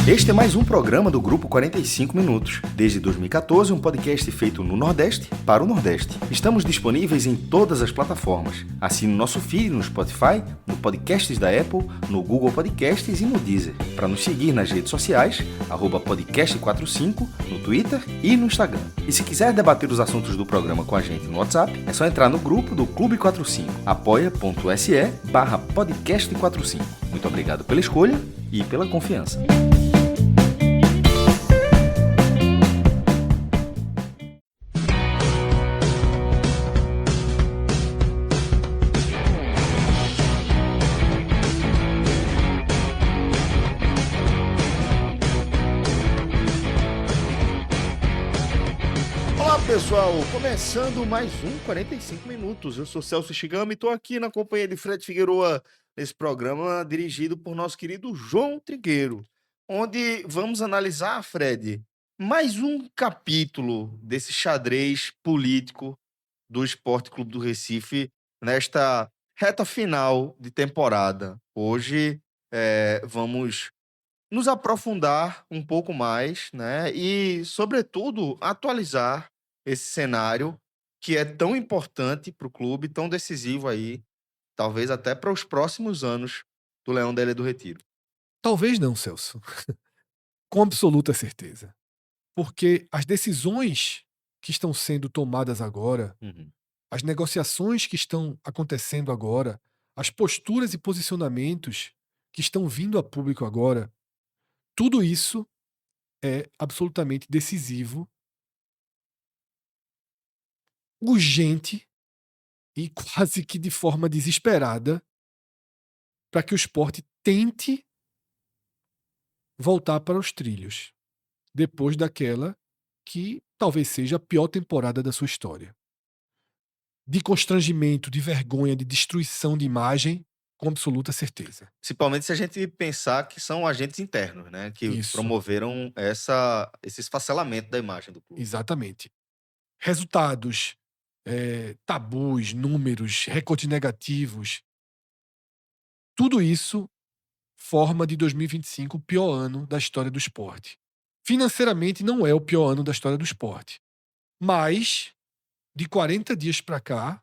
Este é mais um programa do Grupo 45 Minutos. Desde 2014, um podcast feito no Nordeste para o Nordeste. Estamos disponíveis em todas as plataformas. Assine o nosso feed no Spotify, no Podcasts da Apple, no Google Podcasts e no Deezer. Para nos seguir nas redes sociais, @podcast45, no Twitter e no Instagram. E se quiser debater os assuntos do programa com a gente no WhatsApp, é só entrar no grupo do Clube 45, apoia.se/podcast45. Muito obrigado pela escolha e pela confiança. Pessoal, começando mais um 45 Minutos. Eu sou Celso Shigami e estou aqui na companhia de Fred Figueroa nesse programa dirigido por nosso querido João Trigueiro, onde vamos analisar, Fred, mais um capítulo desse xadrez político do Esporte Clube do Recife nesta reta final de temporada. Hoje vamos nos aprofundar um pouco mais, né? E, sobretudo, atualizar esse cenário que é tão importante para o clube, tão decisivo aí, talvez até para os próximos anos do Leão da Ilha do Retiro. Talvez não, Celso. Com absoluta certeza. Porque as decisões que estão sendo tomadas agora, as negociações que estão acontecendo agora, as posturas e posicionamentos que estão vindo a público agora, tudo isso é absolutamente decisivo, urgente e quase que de forma desesperada para que o esporte tente voltar para os trilhos, depois daquela que talvez seja a pior temporada da sua história. De constrangimento, de vergonha, de destruição de imagem, com absoluta certeza. Principalmente se a gente pensar que são agentes internos, né? Que Isso. promoveram esse esfacelamento da imagem do clube. Exatamente. Resultados, tabus, números, recordes negativos. Tudo isso forma de 2025 o pior ano da história do esporte. Financeiramente não é o pior ano da história do esporte. Mas, de 40 dias para cá,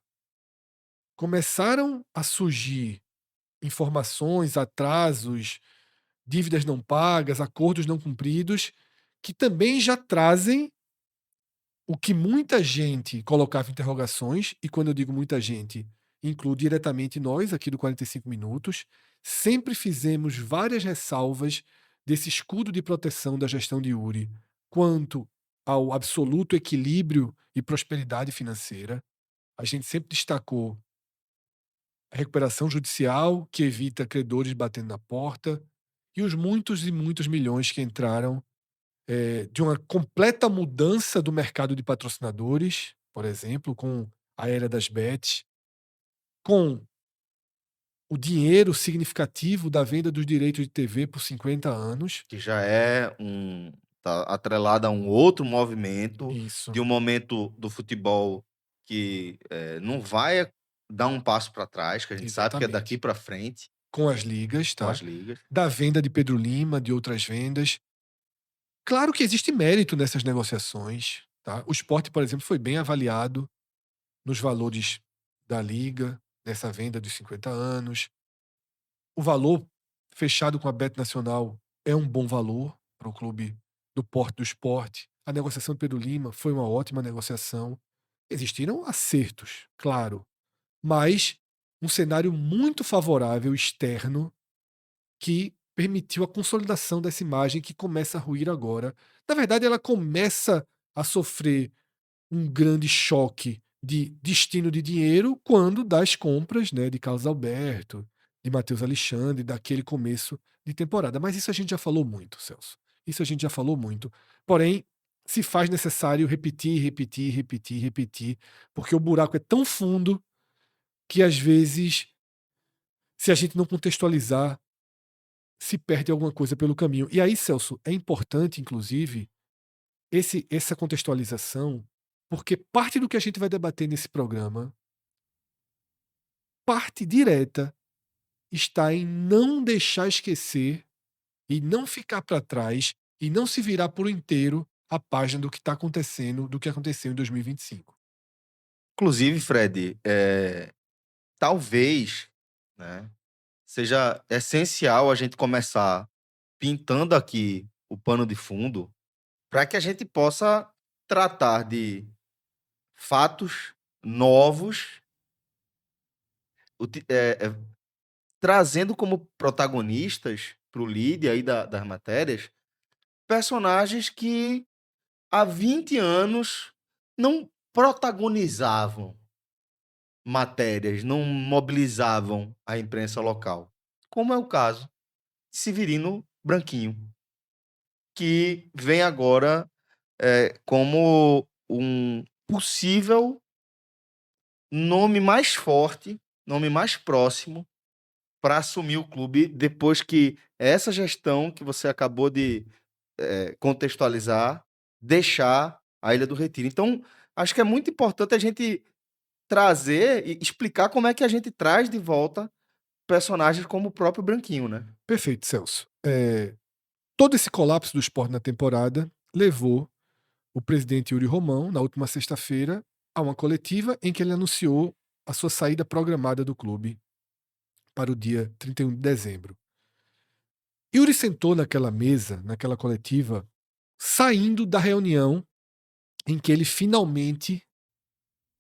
começaram a surgir informações, atrasos, dívidas não pagas, acordos não cumpridos, que também já trazem o que muita gente colocava interrogações, e quando eu digo muita gente, incluo diretamente nós aqui do 45 Minutos, sempre fizemos várias ressalvas desse escudo de proteção da gestão de Uri quanto ao absoluto equilíbrio e prosperidade financeira. A gente sempre destacou a recuperação judicial, que evita credores batendo na porta, e os muitos e muitos milhões que entraram de uma completa mudança do mercado de patrocinadores, por exemplo, com a era das bets, com o dinheiro significativo da venda dos direitos de TV por 50 anos. Que já tá atrelado a um outro movimento, Isso. de um momento do futebol que não vai dar um passo para trás, que a gente sabe que é daqui para frente. Com as ligas, tá? Com as ligas. Da venda de Pedro Lima, de outras vendas. Claro que existe mérito nessas negociações, tá? O Sport, por exemplo, foi bem avaliado nos valores da liga, nessa venda dos 50 anos. O valor fechado com a Bet Nacional é um bom valor para o clube do porte do esporte. A negociação do Pedro Lima foi uma ótima negociação. Existiram acertos, claro, mas um cenário muito favorável externo que permitiu a consolidação dessa imagem que começa a ruir agora. Na verdade, ela começa a sofrer um grande choque de destino de dinheiro quando das compras, né, de Carlos Alberto, de Matheus Alexandre, daquele começo de temporada. Mas isso a gente já falou muito, Celso. Isso a gente já falou muito. Porém, se faz necessário repetir, repetir, repetir, repetir, porque o buraco é tão fundo que às vezes, se a gente não contextualizar, se perde alguma coisa pelo caminho. E aí, Celso, é importante, inclusive, essa contextualização, porque parte do que a gente vai debater nesse programa, parte direta, está em não deixar esquecer, e não ficar para trás e não se virar por inteiro a página do que está acontecendo, do que aconteceu em 2025. Inclusive, Fred, talvez, né, seja essencial a gente começar pintando aqui o pano de fundo para que a gente possa tratar de fatos novos, trazendo como protagonistas para o lead aí das matérias personagens que há 20 anos não protagonizavam matérias, não mobilizavam a imprensa local, como é o caso de Severino Branquinho, que vem agora como um possível nome mais forte, nome mais próximo para assumir o clube depois que essa gestão que você acabou de contextualizar deixar a Ilha do Retiro. Então, acho que é muito importante a gente trazer e explicar como é que a gente traz de volta personagens como o próprio Branquinho, né? Perfeito, Celso. Todo esse colapso do esporte na temporada levou o presidente Yuri Romão, na última sexta-feira, a uma coletiva em que ele anunciou a sua saída programada do clube para o dia 31 de dezembro. Yuri sentou naquela mesa, naquela coletiva, saindo da reunião em que ele finalmente,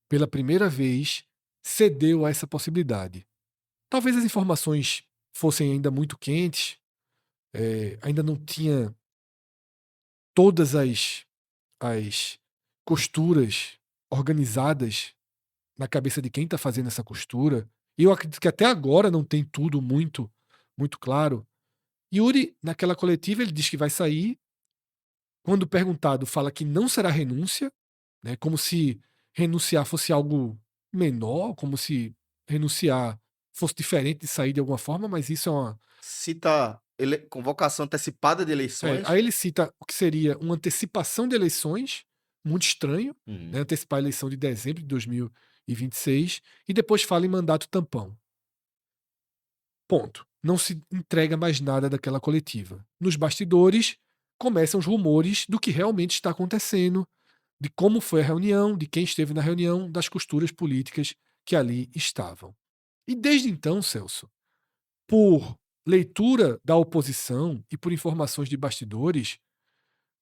pela primeira vez, cedeu a essa possibilidade. Talvez as informações fossem ainda muito quentes, ainda não tinha todas as costuras organizadas na cabeça de quem está fazendo essa costura. E eu acredito que até agora não tem tudo muito claro. Yuri, naquela coletiva, ele diz que vai sair. Quando perguntado, fala que não será renúncia, né, como se renunciar fosse algo menor, como se renunciar fosse diferente de sair de alguma forma, mas isso é uma. Cita convocação antecipada de Aí eleições. ele cita o que seria uma antecipação de eleições, muito estranho, né, Uhum. antecipar a eleição de dezembro de 2026, e depois fala em mandato tampão. Ponto. Não se entrega mais nada daquela coletiva. Nos bastidores, começam os rumores do que realmente está acontecendo, de como foi a reunião, de quem esteve na reunião, das costuras políticas que ali estavam. E desde então, Celso, por leitura da oposição e por informações de bastidores,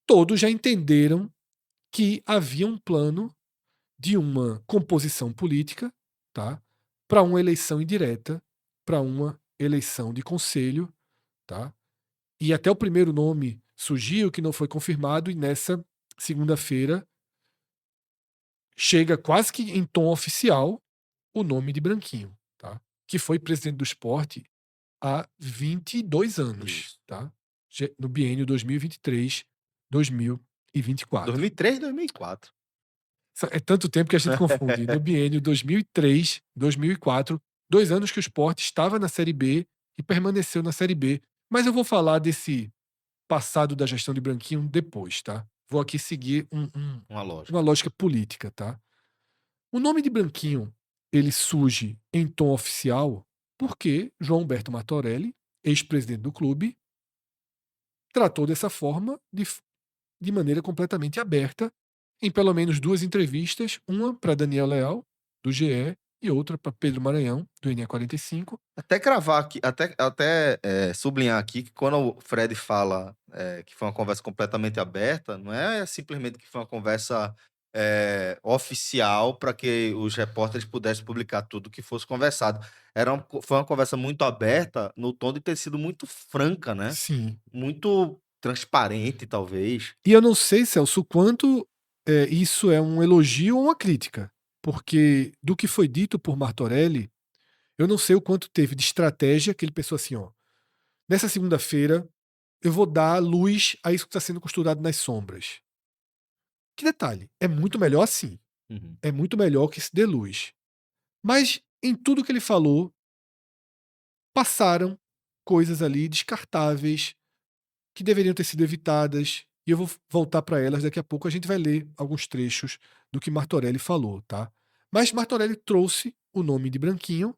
todos já entenderam que havia um plano de uma composição política, tá, para uma eleição indireta, para uma eleição de conselho, tá? E até o primeiro nome surgiu que não foi confirmado e nessa segunda-feira chega quase que em tom oficial o nome de Branquinho, tá? Que foi presidente do esporte há 22 anos, Isso. tá? No biênio 2023-2024. 2003, 2004. É tanto tempo que a gente confunde. No biênio 2003-2004, 2 anos que o Sport estava na Série B e permaneceu na Série B. Mas eu vou falar desse passado da gestão de Branquinho depois, tá? Vou aqui seguir Uma lógica. uma lógica política, tá? O nome de Branquinho, ele surge em tom oficial porque João Humberto Martorelli, ex-presidente do clube, tratou dessa forma de maneira completamente aberta em pelo menos 2 entrevistas, uma para Daniel Leal, do GE, e outra para Pedro Maranhão, do NE45. Até cravar aqui, até sublinhar aqui que quando o Fred fala que foi uma conversa completamente aberta, não é simplesmente que foi uma conversa oficial para que os repórteres pudessem publicar tudo que fosse conversado. Foi uma conversa muito aberta, no tom de ter sido muito franca, né? Sim. Muito transparente, talvez. E eu não sei, Celso, o quanto isso é um elogio ou uma crítica. Porque do que foi dito por Martorelli, eu não sei o quanto teve de estratégia que ele pensou assim, ó. Nessa segunda-feira, eu vou dar luz a isso que está sendo costurado nas sombras. Que detalhe, é muito melhor assim. Uhum. É muito melhor que se dê luz. Mas em tudo que ele falou, passaram coisas ali descartáveis que deveriam ter sido evitadas. E eu vou voltar para elas daqui a pouco. A gente vai ler alguns trechos do que Martorelli falou, tá? Mas Martorelli trouxe o nome de Branquinho,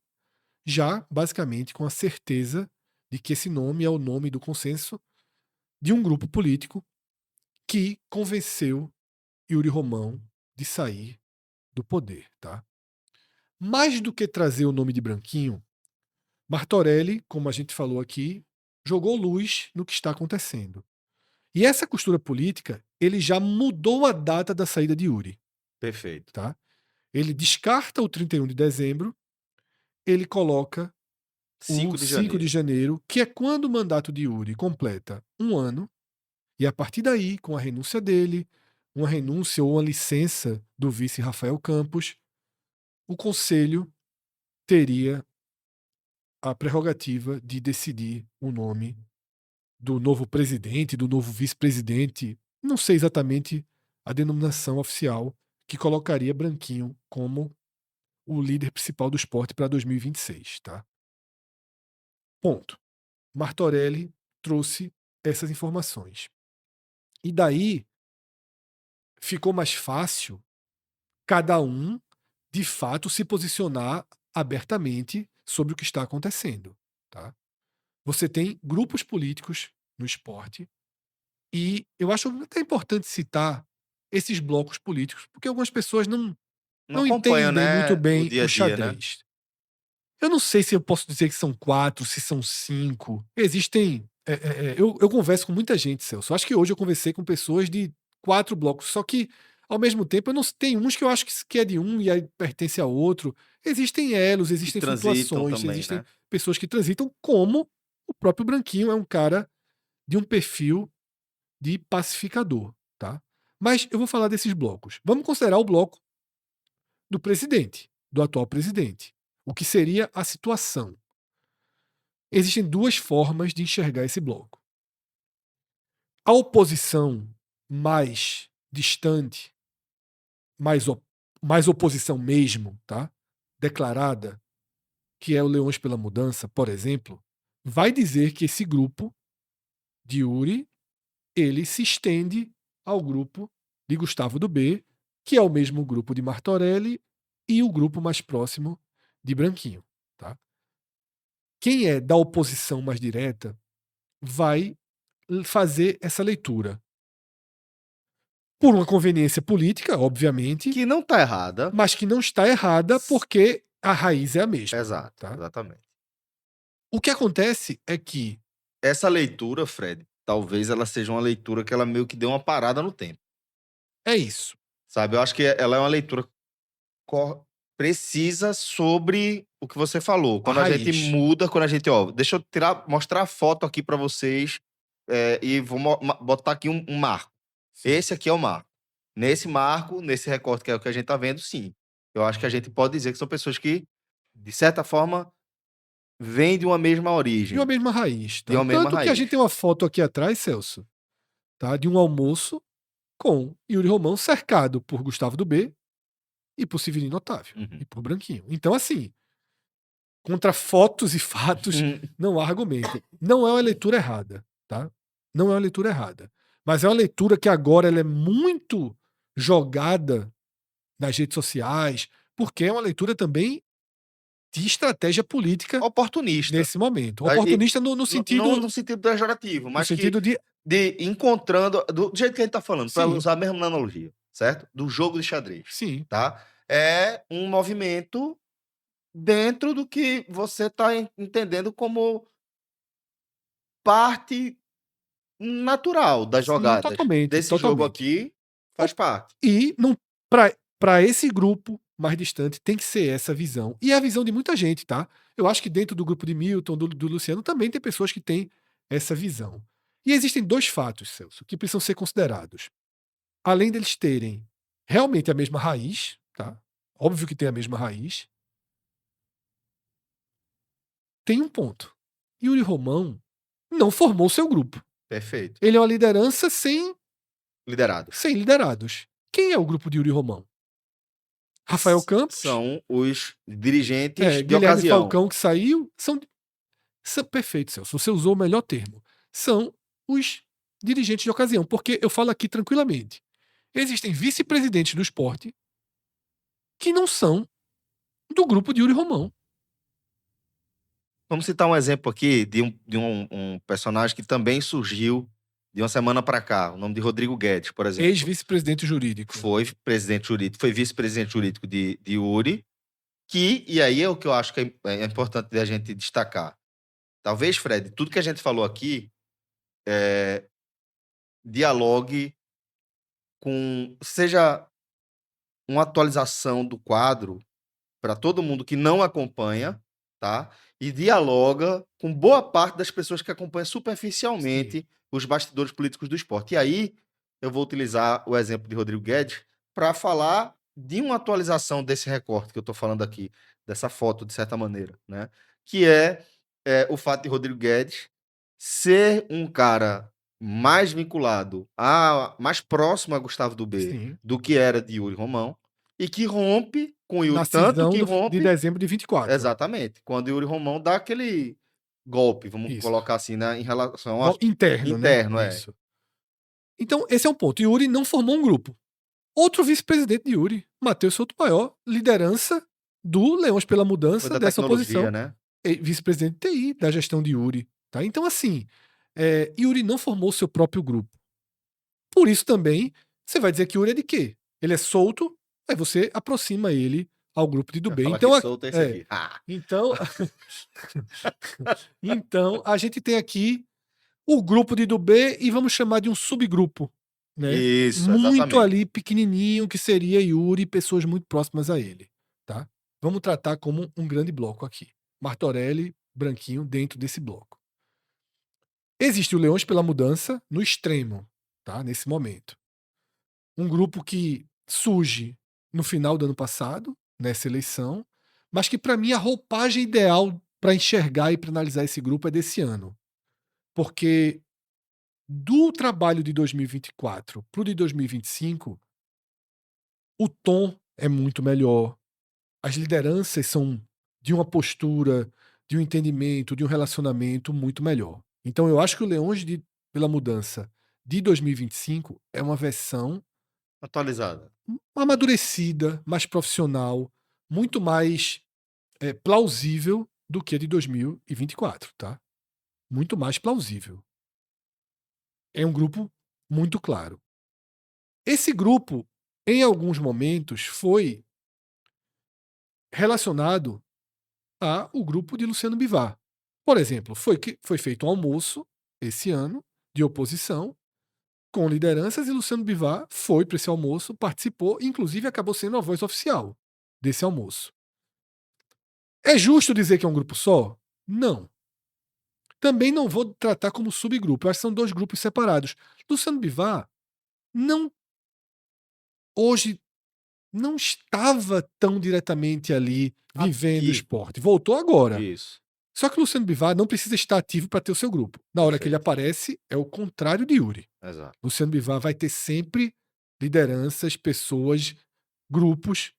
já basicamente com a certeza de que esse nome é o nome do consenso de um grupo político que convenceu Yuri Romão de sair do poder, tá? Mais do que trazer o nome de Branquinho, Martorelli, como a gente falou aqui, jogou luz no que está acontecendo. E essa costura política, ele já mudou a data da saída de Yuri, Perfeito. tá? Ele descarta o 31 de dezembro, ele coloca 5 o de 5 de janeiro. janeiro, que é quando o mandato de Yuri completa um ano, e a partir daí, com a renúncia dele, uma renúncia ou uma licença do vice Rafael Campos, o Conselho teria a prerrogativa de decidir o nome do novo presidente, do novo vice-presidente. Não sei exatamente a denominação oficial que colocaria Branquinho como o líder principal do esporte para 2026, tá? Ponto. Martorelli trouxe essas informações. E daí ficou mais fácil cada um, de fato, se posicionar abertamente sobre o que está acontecendo, tá? Você tem grupos políticos no esporte e eu acho até importante citar esses blocos políticos, porque algumas pessoas Não não acompanho, entendem muito né, o bem dia o a dia, né? xadrez. Eu não sei se eu posso dizer que são 4, se são 5. Existem. Eu converso com muita gente, Celso. Acho que hoje eu conversei com pessoas de 4 blocos, só que, ao mesmo tempo, eu não tem uns que eu acho que é de um e aí pertence a outro. Existem elos, Que existem transitam flutuações, também, existem né? pessoas que transitam, como o próprio Branquinho é um cara de um perfil de pacificador, tá? Mas eu vou falar desses blocos. Vamos considerar o bloco do presidente, do atual presidente. O que seria a situação? Existem duas formas de enxergar esse bloco. A oposição mais distante, mais oposição mesmo, tá? Declarada, que é o Leões pela Mudança, por exemplo, vai dizer que esse grupo de Yuri, ele se estende ao grupo de Gustavo do B, que é o mesmo grupo de Martorelli e o grupo mais próximo de Branquinho, tá? Quem é da oposição mais direta vai fazer essa leitura. Por uma conveniência política, obviamente, Que não tá errada. mas que não está errada porque a raiz é a mesma. Exato, Tá? exatamente. O que acontece é que. Essa leitura, Fred, talvez ela seja uma leitura que ela meio que deu uma parada no tempo, É isso. sabe? Eu acho que ela é uma leitura precisa sobre o que você falou. A Quando a gente raiz. muda, quando a gente, ó, deixa eu mostrar a foto aqui para vocês, e vou botar aqui um marco. Sim. Esse aqui é o marco. Nesse marco, nesse recorte que é o que a gente tá vendo, sim. Eu acho que a gente pode dizer que são pessoas que, de certa forma, vêm de uma mesma De uma origem, mesma raiz. de Tá? uma mesma Tanto que a raiz. gente tem uma foto aqui atrás, Celso, tá? De um almoço com Yuri Romão cercado por Gustavo do B e por Severino Otávio. Uhum. E por Branquinho. Então, assim, contra fotos e fatos, não há argumento. Não é uma leitura errada, tá? Não é uma leitura errada. Mas é uma leitura que agora ela é muito jogada nas redes sociais, porque é uma leitura também de estratégia política Oportunista. nesse momento. E Oportunista no não sentido, no sentido pejorativo, no mas que sentido de. de encontrando, do jeito que a gente tá falando, para Sim, usar a mesma analogia, certo? Do jogo de xadrez, sim. tá? É um movimento dentro do que você tá entendendo como parte natural das Sim, jogadas. totalmente, Desse jogo totalmente. aqui, faz parte. E para esse grupo mais distante tem que ser essa visão. E é a visão de muita gente, tá? Eu acho que dentro do grupo de Milton, do Luciano, também tem pessoas que têm essa visão. E existem dois fatos, Celso, que precisam ser considerados. Além deles terem realmente a mesma raiz, tá? Óbvio que tem a mesma raiz. Tem um ponto. Yuri Romão não formou seu grupo. Perfeito. Ele é uma liderança sem Liderados. liderados. Quem é o grupo de Yuri Romão? Rafael Campos, São os dirigentes de Guilherme ocasião. Falcão, que saiu, são perfeitos, Celso. Você usou o melhor termo. São os dirigentes de ocasião, porque eu falo aqui tranquilamente. Existem vice-presidentes do esporte que não são do grupo de Yuri Romão. Vamos citar um exemplo aqui de um personagem que também surgiu de uma semana para cá, o nome de Rodrigo Guedes, por exemplo, Ex-vice-presidente jurídico. foi presidente jurídico, foi vice-presidente jurídico de Yuri, e aí é o que eu acho que é importante da gente destacar. Talvez, Fred, tudo que a gente falou aqui dialogue seja uma atualização do quadro para todo mundo que não acompanha, tá? E dialoga com boa parte das pessoas que acompanham superficialmente os bastidores políticos do esporte. E aí eu vou utilizar o exemplo de Rodrigo Guedes para falar de uma atualização desse recorte que eu estou falando aqui, dessa foto, de certa maneira, né? Que o fato de Rodrigo Guedes ser um cara mais vinculado, mais próximo a Gustavo Dubé do que era de Yuri Romão, e que rompe com o Yuri, Na tanto cisão que de rompe, dezembro de 24. exatamente, quando o Yuri Romão dá aquele golpe, vamos Isso. colocar assim, né, em relação ao interno, né? é. Isso. Então, esse é um ponto. Yuri não formou um grupo. Outro vice-presidente de Yuri, Matheus Sotomayor, liderança do Leões pela Foi Mudança, da dessa tecnologia, oposição, né? vice-presidente de TI, da gestão de Yuri. Tá? Então, assim, Yuri não formou seu próprio grupo. Por isso também, você vai dizer que Yuri é de quê? Ele é solto, aí você aproxima ele ao grupo de Dubé. Fala Então, que solto é esse aqui. então, então, a gente tem aqui o grupo de Dubé e vamos chamar de um subgrupo. Né? Isso, muito exatamente. ali pequenininho, que seria Yuri e pessoas muito próximas a ele. Tá? Vamos tratar como um grande bloco aqui. Martorelli, Branquinho, dentro desse bloco. Existe o Leões pela Mudança no extremo, tá? Nesse momento. Um grupo que surge no final do ano passado, nessa eleição, mas que para mim a roupagem ideal para enxergar e para analisar esse grupo é desse ano. Porque do trabalho de 2024 para o de 2025, o tom é muito melhor. As lideranças são de uma postura, de um entendimento, de um relacionamento muito melhor. Então eu acho que o Leões pela Mudança de 2025 é uma versão atualizada, amadurecida, mais profissional, muito mais plausível do que a de 2024, tá? Muito mais plausível. É um grupo muito claro. Esse grupo, em alguns momentos, foi relacionado ao grupo de Luciano Bivar. Por exemplo, foi feito um almoço esse ano de oposição com lideranças e Luciano Bivar foi para esse almoço, participou, inclusive acabou sendo a voz oficial desse almoço. É justo dizer que é um grupo só? Não. Também não vou tratar como subgrupo. Eu acho que são dois grupos separados. Luciano Bivar hoje não estava tão diretamente ali vivendo o esporte. Voltou agora. Isso. Só que o Luciano Bivar não precisa estar ativo para ter o seu grupo. Na hora que ele aparece, é o contrário de Yuri. Exato. Luciano Bivar vai ter sempre lideranças, pessoas, grupos,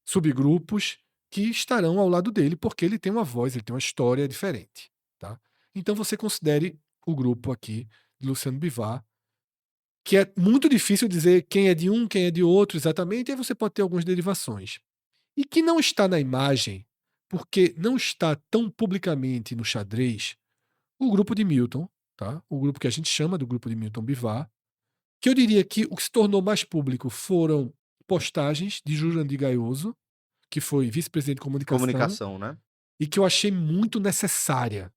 subgrupos que estarão ao lado dele porque ele tem uma voz, ele tem uma história diferente. Tá? Então você considere o grupo aqui de Luciano Bivar, que é muito difícil dizer quem é de um, quem é de outro exatamente, e aí você pode ter algumas derivações. E que não está na imagem, porque não está tão publicamente no xadrez, o grupo de Milton, tá? O grupo que a gente chama do grupo de Milton Bivar, que eu diria que o que se tornou mais público foram postagens de Jurandir Gaioso, que foi vice-presidente de comunicação, né? E que eu achei muito necessária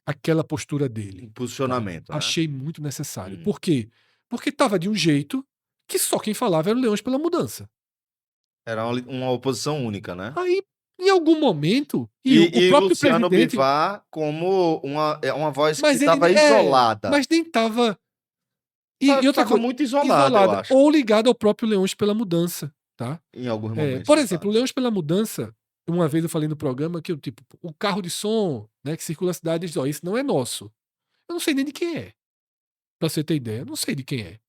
aquela postura dele. Posicionamento, tá? né? Achei muito necessário. Por quê? Porque estava de um jeito que só quem falava era o Leões pela Mudança. Era uma oposição única, né? Aí, em algum momento, e o próprio Luciano presidente... Bivar como uma voz que Mas ele estava isolada. Mas nem estava... E outra Estava coisa, muito isolada, eu acho. ou ligado ao próprio Leões pela Mudança, tá? Em alguns momentos. Por exemplo, o Leões pela Mudança, uma vez eu falei no programa que o carro de som, né, que circula a cidade, diz, isso não é nosso. Eu não sei nem de quem é. Pra você ter ideia, eu não sei de quem é.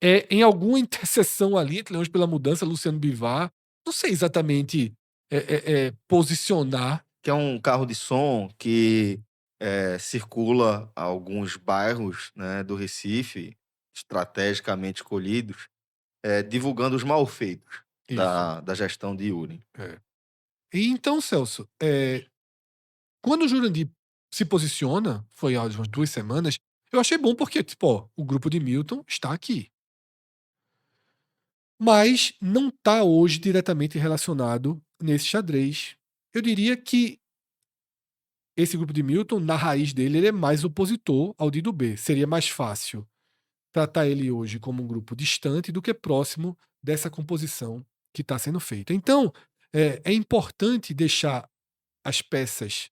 É em alguma interseção ali entre Leões pela Mudança, Luciano Bivar, não sei exatamente posicionar. Que é um carro de som que circula a alguns bairros, né, do Recife, estrategicamente escolhidos, divulgando os malfeitos da gestão de Yuri. E então, Celso, quando o Jurandir se posiciona, foi há umas 2 semanas, Eu achei bom porque, tipo, ó, o grupo de Milton está aqui. Mas não está hoje diretamente relacionado nesse xadrez. Eu diria que esse grupo de Milton, na raiz dele, ele é mais opositor ao de do B. Seria mais fácil tratar ele hoje como um grupo distante do que próximo dessa composição que está sendo feita. Então, é importante deixar as peças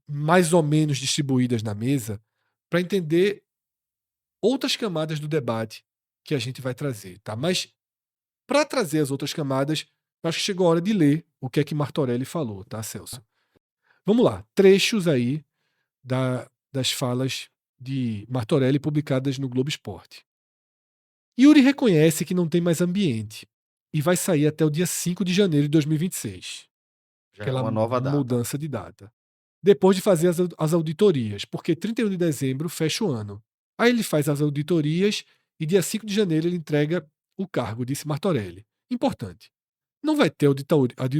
mais ou menos distribuídas na mesa para entender outras camadas do debate que a gente vai trazer, tá? Mas para trazer as outras camadas, eu acho que chegou a hora de ler o que é que Martorelli falou, tá, Celso? Vamos lá, trechos aí das falas de Martorelli publicadas no Globo Esporte. Yuri reconhece que não tem mais ambiente e vai sair até o dia 5 de janeiro de 2026. Já é Aquela uma nova data. mudança de data. Depois de fazer as auditorias, porque 31 de dezembro fecha o ano. Aí ele faz as auditorias e dia 5 de janeiro ele entrega o cargo, disse Martorelli. Importante. Não vai ter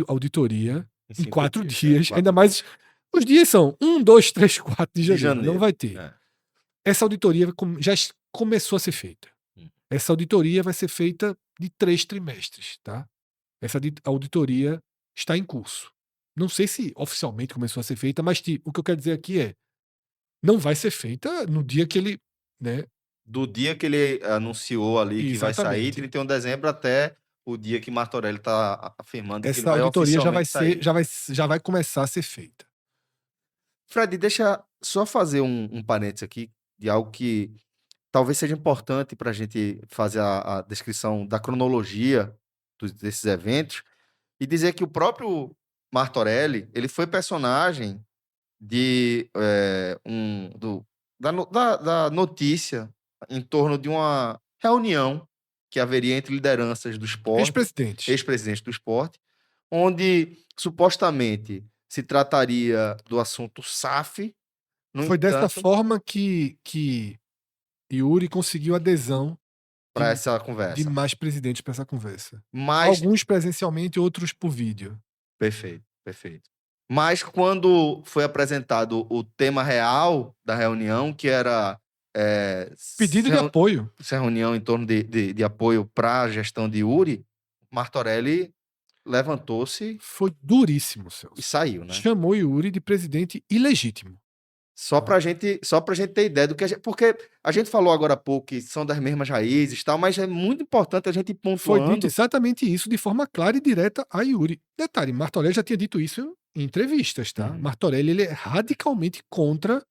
auditoria em 4 dias, ainda mais os dias são 1, 2, 3, 4 de janeiro. Não vai ter. Essa auditoria já começou a ser feita. Essa auditoria vai ser feita de 3 trimestres, tá? Essa auditoria está em curso. Não sei se oficialmente começou a ser feita, mas o que eu quero dizer aqui é, não vai ser feita no dia que ele, né? Do dia que ele anunciou ali que vai sair, Exatamente. 31 de dezembro, até o dia que Martorelli está afirmando que ele Essa vai auditoria oficialmente sair. já vai começar a ser feita. Fred, deixa só fazer um parênteses aqui de algo que talvez seja importante para a gente fazer a descrição da cronologia desses eventos e dizer que o próprio Martorelli, ele foi personagem de da notícia em torno de uma reunião que haveria entre lideranças do esporte, Ex-presidente. ex-presidentes do esporte, onde supostamente se trataria do assunto SAF. No Foi dessa entanto, forma que Yuri conseguiu adesão para essa de conversa. mais presidentes para essa conversa. Mas, Alguns presencialmente, outros por vídeo. perfeito, perfeito. Mas quando foi apresentado o tema real da reunião, que era Pedido de apoio. essa reunião em torno de apoio para a gestão de Yuri, Martorelli levantou-se Foi duríssimo, Celso. e saiu, né? Chamou Yuri de presidente ilegítimo. Só pra gente ter ideia do que porque a gente falou agora há pouco que são das mesmas raízes e tal, mas é muito importante a gente ir Foi dito pontuando. exatamente isso de forma clara e direta a Yuri. Detalhe, Martorelli já tinha dito isso em entrevistas, tá? Uhum. Martorelli ele é radicalmente contra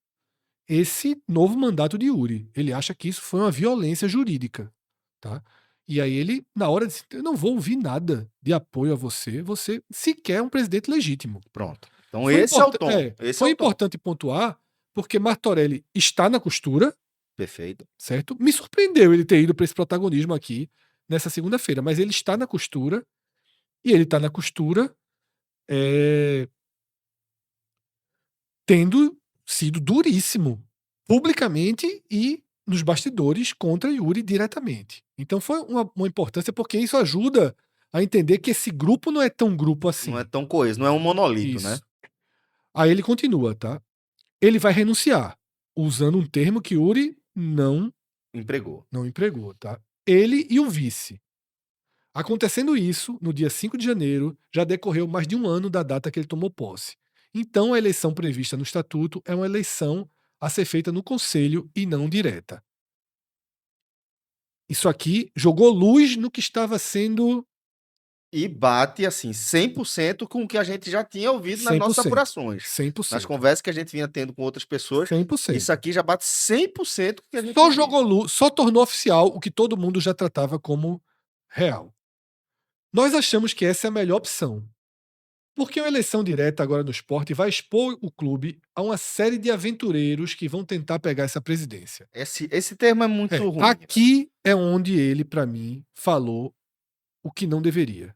esse novo mandato de Yuri. Ele acha que isso foi uma violência jurídica, tá? E aí ele, na hora, disse: eu não vou ouvir nada de apoio a você, você sequer é um presidente legítimo. Pronto. Então esse é o tom. Foi importante pontuar, porque Martorelli está na costura, Perfeito. certo? Me surpreendeu ele ter ido para esse protagonismo aqui nessa segunda-feira, mas ele está na costura, e ele está na costura tendo sido duríssimo publicamente e nos bastidores contra Yuri diretamente. Então foi uma importância, porque isso ajuda a entender que esse grupo não é tão grupo assim. Não é tão coeso, não é um monolito, Isso. né? Aí ele continua, tá? Ele vai renunciar, usando um termo que Yuri não empregou, tá? Ele e o vice. Acontecendo isso, no dia 5 de janeiro, já decorreu mais de um ano da data que ele tomou posse. Então, a eleição prevista no estatuto é uma eleição a ser feita no conselho e não direta. Isso aqui jogou luz no que estava sendo. E bate, assim, 100% com o que a gente já tinha ouvido nas nossas 100%. apurações. 100%. Nas conversas que a gente vinha tendo com outras pessoas. 100%. Isso aqui já bate 100% com o que a gente Só jogou luz, só tornou oficial o que todo mundo já tratava como real. Nós achamos que essa é a melhor opção. Porque uma eleição direta agora no esporte vai expor o clube a uma série de aventureiros que vão tentar pegar essa presidência. Esse termo é muito ruim. Aqui é onde ele, para mim, falou o que não deveria.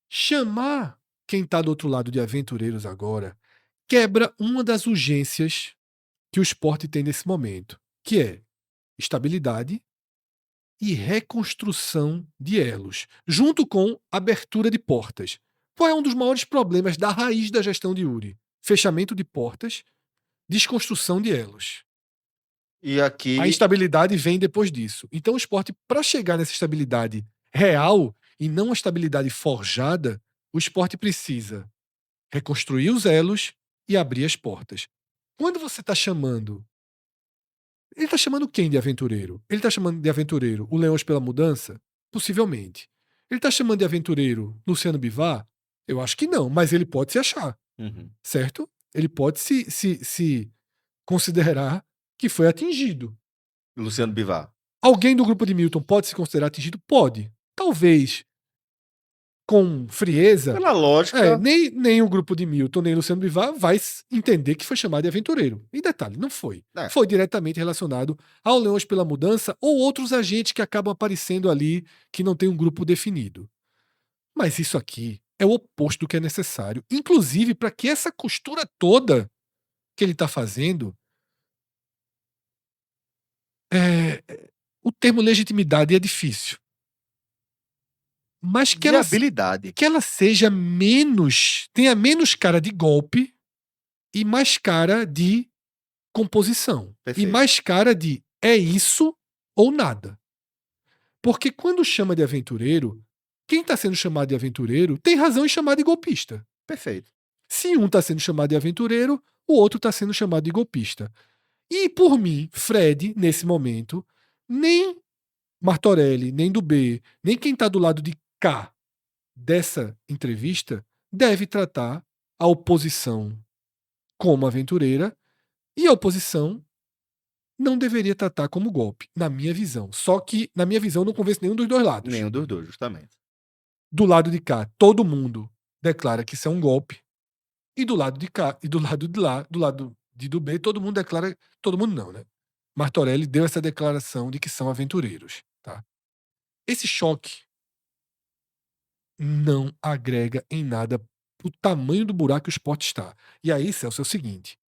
Chamar quem está do outro lado de aventureiros agora quebra uma das urgências que o esporte tem nesse momento, que é estabilidade e reconstrução de elos, junto com abertura de portas. Qual é um dos maiores problemas da raiz da gestão de Yuri? Fechamento de portas, desconstrução de elos. E A aqui, instabilidade vem depois disso. Então o Sport, para chegar nessa estabilidade real e não a estabilidade forjada, o Sport precisa reconstruir os elos e abrir as portas. Quando você está chamando, ele está chamando quem de aventureiro? Ele está chamando de aventureiro o Leões pela Mudança? Possivelmente. Ele está chamando de aventureiro Luciano Bivar? Eu acho que não, mas ele pode se achar, uhum, certo? Ele pode se considerar que foi atingido. Luciano Bivar. Alguém do grupo de Milton pode se considerar atingido? Pode. Talvez com frieza. Pela lógica, Nem o grupo de Milton, nem Luciano Bivar vai entender que foi chamado de aventureiro. E detalhe, não foi. é, Foi diretamente relacionado ao Leões pela Mudança ou outros agentes que acabam aparecendo ali que não tem um grupo definido. Mas isso aqui é o oposto do que é necessário. Inclusive, para que essa costura toda que ele está fazendo, o termo legitimidade é difícil. Mas viabilidade. que ela seja menos. Tenha menos cara de golpe e mais cara de composição. E Perfeito. mais cara de é isso ou nada. Porque quando chama de aventureiro, quem está sendo chamado de aventureiro tem razão em chamar de golpista. Perfeito. Se um está sendo chamado de aventureiro, o outro está sendo chamado de golpista. E por mim, Fred, nesse momento, nem Martorelli, nem do B, nem quem está do lado de cá dessa entrevista deve tratar a oposição como aventureira e a oposição não deveria tratar como golpe, na minha visão. Só que, na minha visão, não convence nenhum dos dois lados. Nenhum dos dois, justamente. Do lado de cá, todo mundo declara que isso é um golpe. E do lado de cá, e do lado de lá, do lado de do B, todo mundo declara. Todo mundo não, né? Martorelli deu essa declaração de que são aventureiros. Tá? Esse choque não agrega em nada o tamanho do buraco que o esporte está. E aí, Celso, é o seguinte: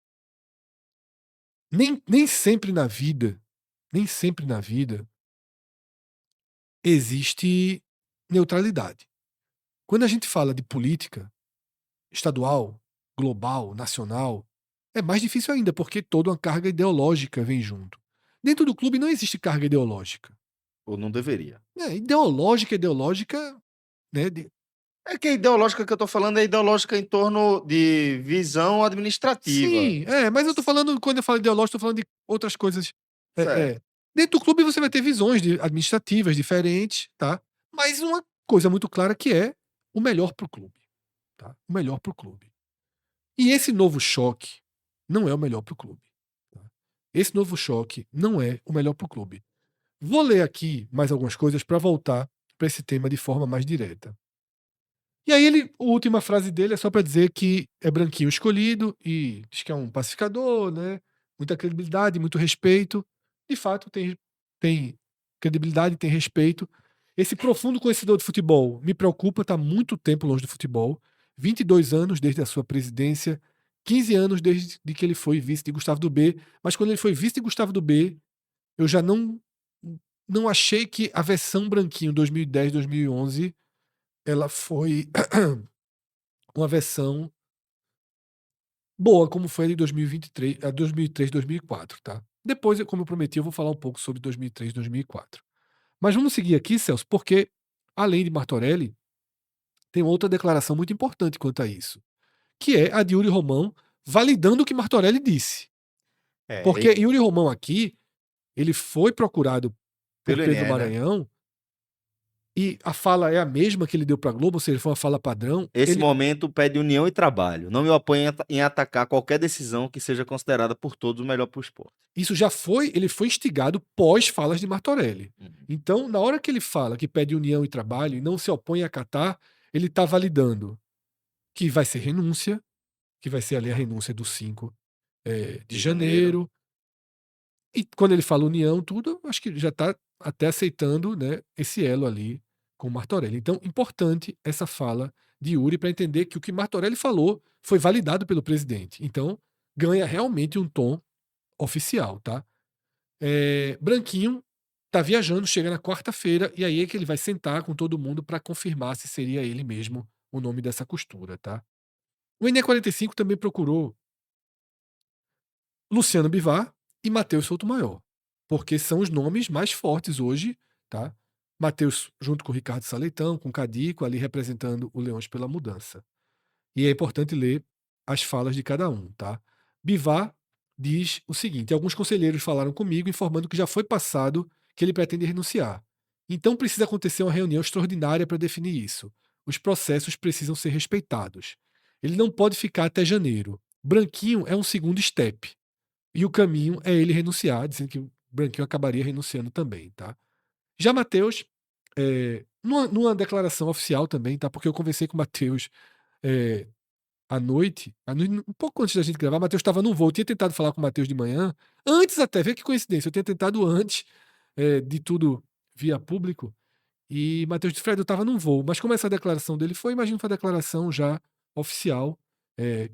nem sempre na vida, nem sempre na vida existe neutralidade. Quando a gente fala de política estadual, global, nacional, é mais difícil ainda, porque toda uma carga ideológica vem junto. Dentro do clube não existe carga ideológica. Ou não deveria. Ideológica, né? É que a ideológica que eu tô falando é ideológica em torno de visão administrativa. Sim, mas eu tô falando, quando eu falo ideológico, tô falando de outras coisas. É, Certo. é. Dentro do clube você vai ter visões administrativas diferentes, tá? Mas uma coisa muito clara que é o melhor pro clube. Tá? O melhor pro clube. E esse novo choque não é o melhor pro clube. Tá? Esse novo choque não é o melhor pro clube. Vou ler aqui mais algumas coisas para voltar para esse tema de forma mais direta. E aí a última frase dele é só para dizer que é branquinho escolhido e diz que é um pacificador, né? Muita credibilidade, muito respeito. De fato, tem credibilidade, tem respeito. Esse profundo conhecedor de futebol me preocupa, está muito tempo longe do futebol. 22 anos desde a sua presidência, 15 anos desde que ele foi vice de Gustavo do B. Mas quando ele foi vice de Gustavo do B, eu já não achei que a versão branquinho 2010, 2011 ela foi uma versão boa, como foi a de 2023, a 2003, 2004, tá? Depois, como eu prometi, eu vou falar um pouco sobre 2003, 2004. Mas vamos seguir aqui, Celso, porque além de Martorelli, tem outra declaração muito importante quanto a isso, que é a de Yuri Romão validando o que Martorelli disse. É, Porque Yuri Romão aqui, ele foi procurado por pelo Pedro INE, né? Maranhão e a fala é a mesma que ele deu para a Globo, ou seja, foi uma fala padrão. Esse momento pede união e trabalho. Não me oponho em atacar qualquer decisão que seja considerada por todos o melhor para o esporte. Isso já foi, ele foi instigado pós falas de Martorelli. Uhum. Então, na hora que ele fala que pede união e trabalho e não se opõe a acatar, ele está validando que vai ser renúncia, que vai ser ali a renúncia do 5 de De janeiro. janeiro. E quando ele fala união, tudo, acho que já está até aceitando, né, esse elo ali com Martorelli. Então, importante essa fala de Yuri para entender que o que Martorelli falou foi validado pelo presidente. Então, ganha realmente um tom oficial, tá? Branquinho tá viajando, chega na quarta-feira, e aí é que ele vai sentar com todo mundo para confirmar se seria ele mesmo o nome dessa costura, tá? O NE45 também procurou Luciano Bivar e Matheus Souto Maior. porque são os nomes mais fortes hoje, tá? Matheus junto com o Ricardo Saleitão, com o Cadico, ali representando o Leões pela Mudança. E é importante ler as falas de cada um, tá? Bivar diz o seguinte: alguns conselheiros falaram comigo informando que já foi passado que ele pretende renunciar. Então precisa acontecer uma reunião extraordinária para definir isso. Os processos precisam ser respeitados. Ele não pode ficar até janeiro. Branquinho é um segundo step. E o caminho é ele renunciar, dizendo que o Branquinho acabaria renunciando também, tá? Já Matheus, numa declaração oficial também, tá? Porque eu conversei com o Matheus é, à noite, um pouco antes da gente gravar, o Matheus estava no voo. Eu tinha tentado falar com o Matheus de manhã, antes até, vê que coincidência, eu tinha tentado antes de tudo via público, e Matheus disse, Fred, eu estava num voo, mas como essa declaração dele foi, imagino que foi uma declaração já oficial,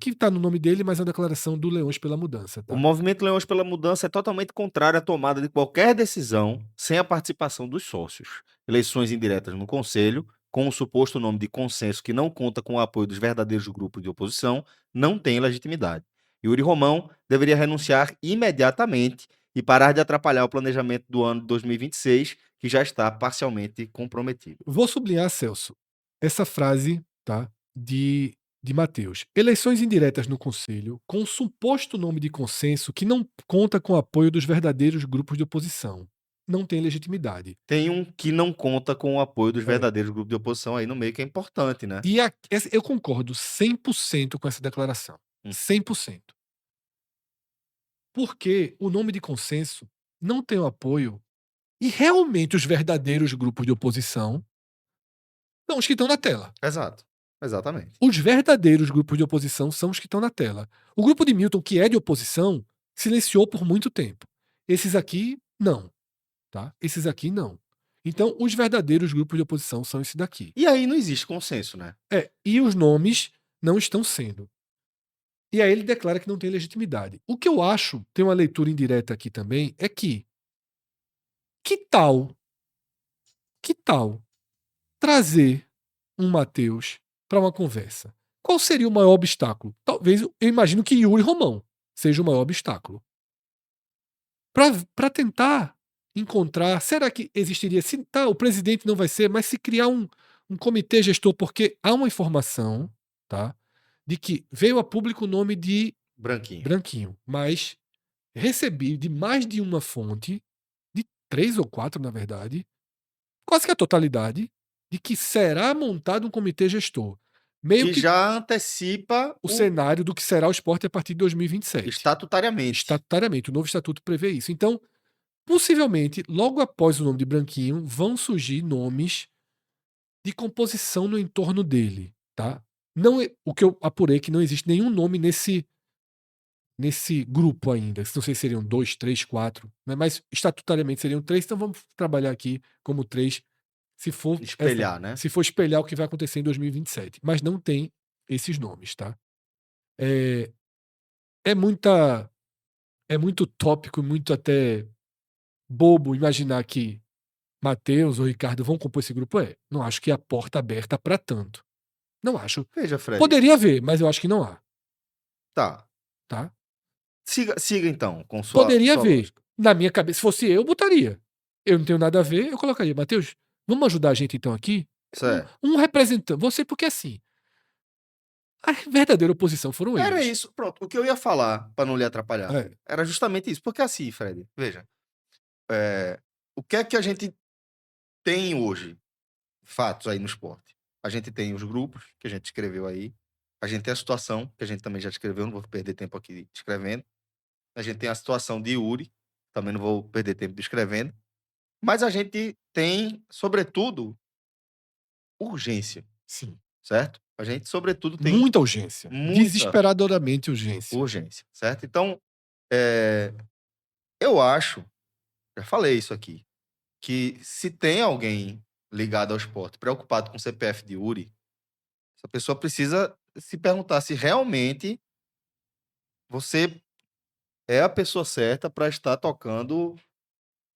que está no nome dele, mas é uma declaração do Leões pela Mudança, O tá? movimento Leões pela Mudança é totalmente contrário à tomada de qualquer decisão sem a participação dos sócios. Eleições indiretas no Conselho, com o suposto nome de consenso que não conta com o apoio dos verdadeiros grupos de oposição, não tem legitimidade. Yuri Romão deveria renunciar imediatamente e parar de atrapalhar o planejamento do ano de 2026, que já está parcialmente comprometido. Vou sublinhar, Celso, essa frase, tá, de Matheus. Eleições indiretas no Conselho, com o suposto nome de consenso que não conta com o apoio dos verdadeiros grupos de oposição. Não tem legitimidade. Tem um que não conta com o apoio dos É. verdadeiros grupos de oposição aí no meio, que é importante, né? E eu concordo 100% com essa declaração. 100%. Porque o nome de consenso não tem o apoio e realmente os verdadeiros grupos de oposição são os que estão na tela. Exato, exatamente. Os verdadeiros grupos de oposição são os que estão na tela. O grupo de Milton, que é de oposição, silenciou por muito tempo. Esses aqui, não. Tá? Esses aqui, não. Então, os verdadeiros grupos de oposição são esse daqui. E aí não existe consenso, né? E os nomes não estão sendo. E aí ele declara que não tem legitimidade. O que eu acho, tem uma leitura indireta aqui também, é que tal, que tal trazer um Matheus para uma conversa? Qual seria o maior obstáculo? Talvez, eu imagino que Yuri Romão seja o maior obstáculo. Para tentar encontrar, será que existiria, se tá, o presidente não vai ser, mas se criar um comitê gestor, porque há uma informação, tá, de que veio a público o nome de Branquinho. Branquinho, mas recebi de mais de uma fonte, de 3 ou 4 na verdade, quase que a totalidade, de que será montado um comitê gestor. Meio Que que já antecipa o cenário do que será o esporte a partir de 2027. estatutariamente. Estatutariamente, o novo estatuto prevê isso. Então, possivelmente, logo após o nome de Branquinho, vão surgir nomes de composição no entorno dele, tá? Não, o que eu apurei é que não existe nenhum nome nesse grupo ainda. Não sei se seriam 2, 3, 4, né? Mas estatutariamente seriam 3, então vamos trabalhar aqui como 3, se for Espelhar, né? se for espelhar o que vai acontecer em 2027. Mas não tem esses nomes, tá? É, é muita é muito tópico, muito até bobo imaginar que Matheus ou Ricardo vão compor esse grupo. Não acho que a porta aberta para tanto. Não acho. Veja, Fred. Poderia haver, mas eu acho que não há, Tá. tá? Siga então, com Poderia sua haver. lógica. Na minha cabeça, se fosse eu, botaria. Eu não tenho nada a ver, eu colocaria. Matheus, vamos ajudar a gente então aqui? Certo. Um representante. Você, porque assim, a verdadeira oposição foram Era eles. isso, pronto. O que eu ia falar, para não lhe atrapalhar, É. era justamente isso. Porque assim, Fred, veja, o que é que a gente tem hoje, fatos aí no esporte? A gente tem os grupos, que a gente escreveu aí. A gente tem a situação, que a gente também já escreveu, não vou perder tempo aqui escrevendo. A gente tem a situação de Yuri, também não vou perder tempo descrevendo. Mas a gente tem, sobretudo, urgência, Sim. certo? A gente, sobretudo, tem Muita urgência. muita Desesperadoramente urgência. urgência, certo? Então, eu acho, já falei isso aqui, que se tem alguém ligado ao esporte, preocupado com o CPF de Uri, essa pessoa precisa se perguntar se realmente você é a pessoa certa para estar tocando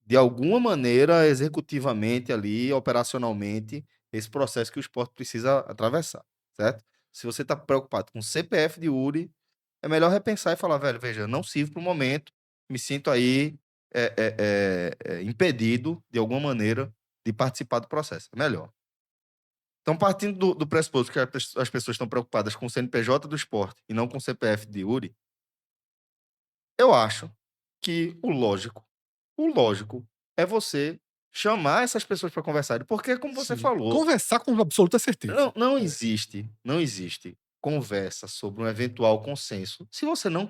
de alguma maneira, executivamente ali, operacionalmente, esse processo que o esporte precisa atravessar, certo? Se você está preocupado com o CPF de Uri, é melhor repensar e falar, velho, veja, eu não sirvo para o momento, me sinto aí impedido, de alguma maneira, de participar do processo. É melhor. Então, partindo do pressuposto que as pessoas estão preocupadas com o CNPJ do esporte e não com o CPF de Yuri, eu acho que o lógico é você chamar essas pessoas para conversar. Porque, como você Sim. falou, Conversar com absoluta certeza. não existe conversa sobre um eventual consenso se você não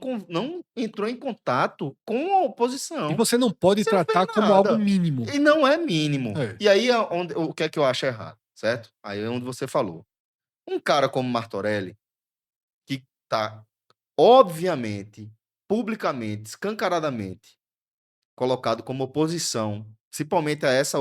entrou em contato com a E oposição. você não pode Você não fez tratar como algo nada. mínimo. E não é mínimo. É. E aí o que é que eu acho errado, certo? Aí é onde você falou. Um cara como Martorelli, que tá obviamente, publicamente, escancaradamente colocado como oposição, principalmente a essa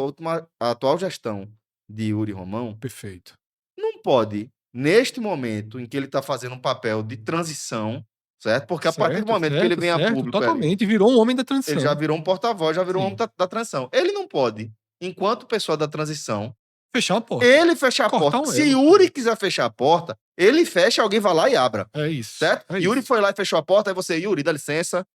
a atual gestão de Yuri Romão, Perfeito. não pode, neste momento em que ele está fazendo um papel de transição, certo? Porque a partir do Certo, momento que ele certo, vem a certo. público ali, Totalmente. Virou um homem da ele já transição. virou um porta-voz, já virou um homem Sim. da transição. Ele não pode, enquanto pessoa da transição, Fechar uma porta. ele fechar a Cortar porta. um Se elo. Yuri quiser fechar a porta, ele fecha, alguém vai lá e abra. É isso. Certo? É Yuri isso. foi lá e fechou a porta, aí você, Yuri, dá licença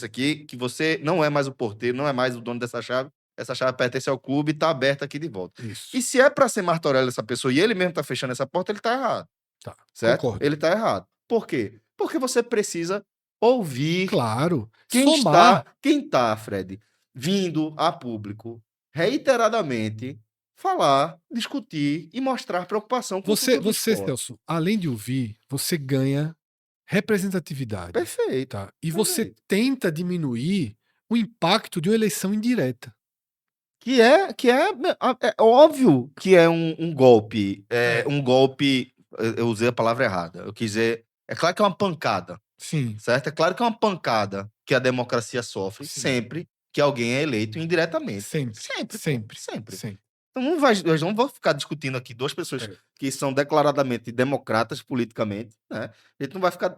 aqui, que você não é mais o porteiro, não é mais o dono dessa chave. Essa chave pertence ao clube e tá aberta aqui de volta. Isso. E se é para ser Martorelli essa pessoa e ele mesmo tá fechando essa porta, ele tá errado. Tá. Certo? Concordo. Ele tá errado. Por quê? Porque você precisa ouvir Claro. quem Somar. tá, Fred, vindo a público reiteradamente falar, discutir e mostrar preocupação com o futuro do Você, esporte. Celso, além de ouvir, você ganha representatividade. Perfeito. Tá? E você tenta diminuir o impacto de uma eleição indireta. Que é óbvio que é um golpe. Um golpe. Eu usei a palavra errada. Eu quis dizer. É claro que é uma pancada. Sim. Certo? É claro que é uma pancada que a democracia sofre Sim. sempre que alguém é eleito indiretamente. Sempre. Sempre. Sempre. Pô, sempre. Sempre. Então nós não vamos ficar discutindo aqui duas pessoas que são declaradamente democratas politicamente, né? A gente não vai ficar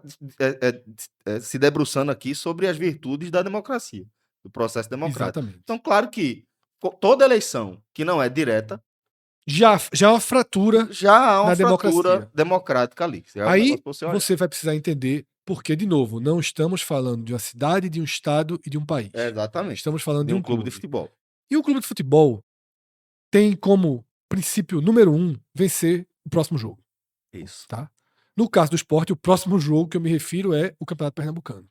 se debruçando aqui sobre as virtudes da democracia, do processo democrático. Exatamente. Então, claro que toda eleição que não é direta já há uma fratura já há uma na fratura democracia. democrática ali. Aí você vai precisar entender porque, de novo, não estamos falando de uma cidade, de um estado e de um país. Exatamente. Estamos falando de um clube de futebol. E o clube de futebol tem como princípio número 1 vencer o próximo jogo. Isso. Tá? No caso do esporte, o próximo jogo que eu me refiro é o Campeonato Pernambucano.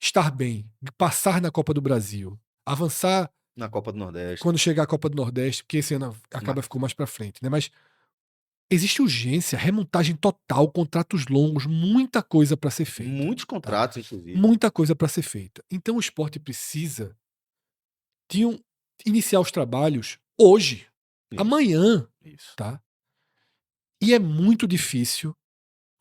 Estar bem, passar na Copa do Brasil, avançar na Copa do Nordeste. Quando chegar a Copa do Nordeste, porque esse ano ficou mais pra frente, né? Mas existe urgência, remontagem total, contratos longos, muita coisa para ser feita. Muitos contratos, inclusive. Muita coisa para ser feita. Então o esporte precisa de iniciar os trabalhos hoje, amanhã, tá? E é muito difícil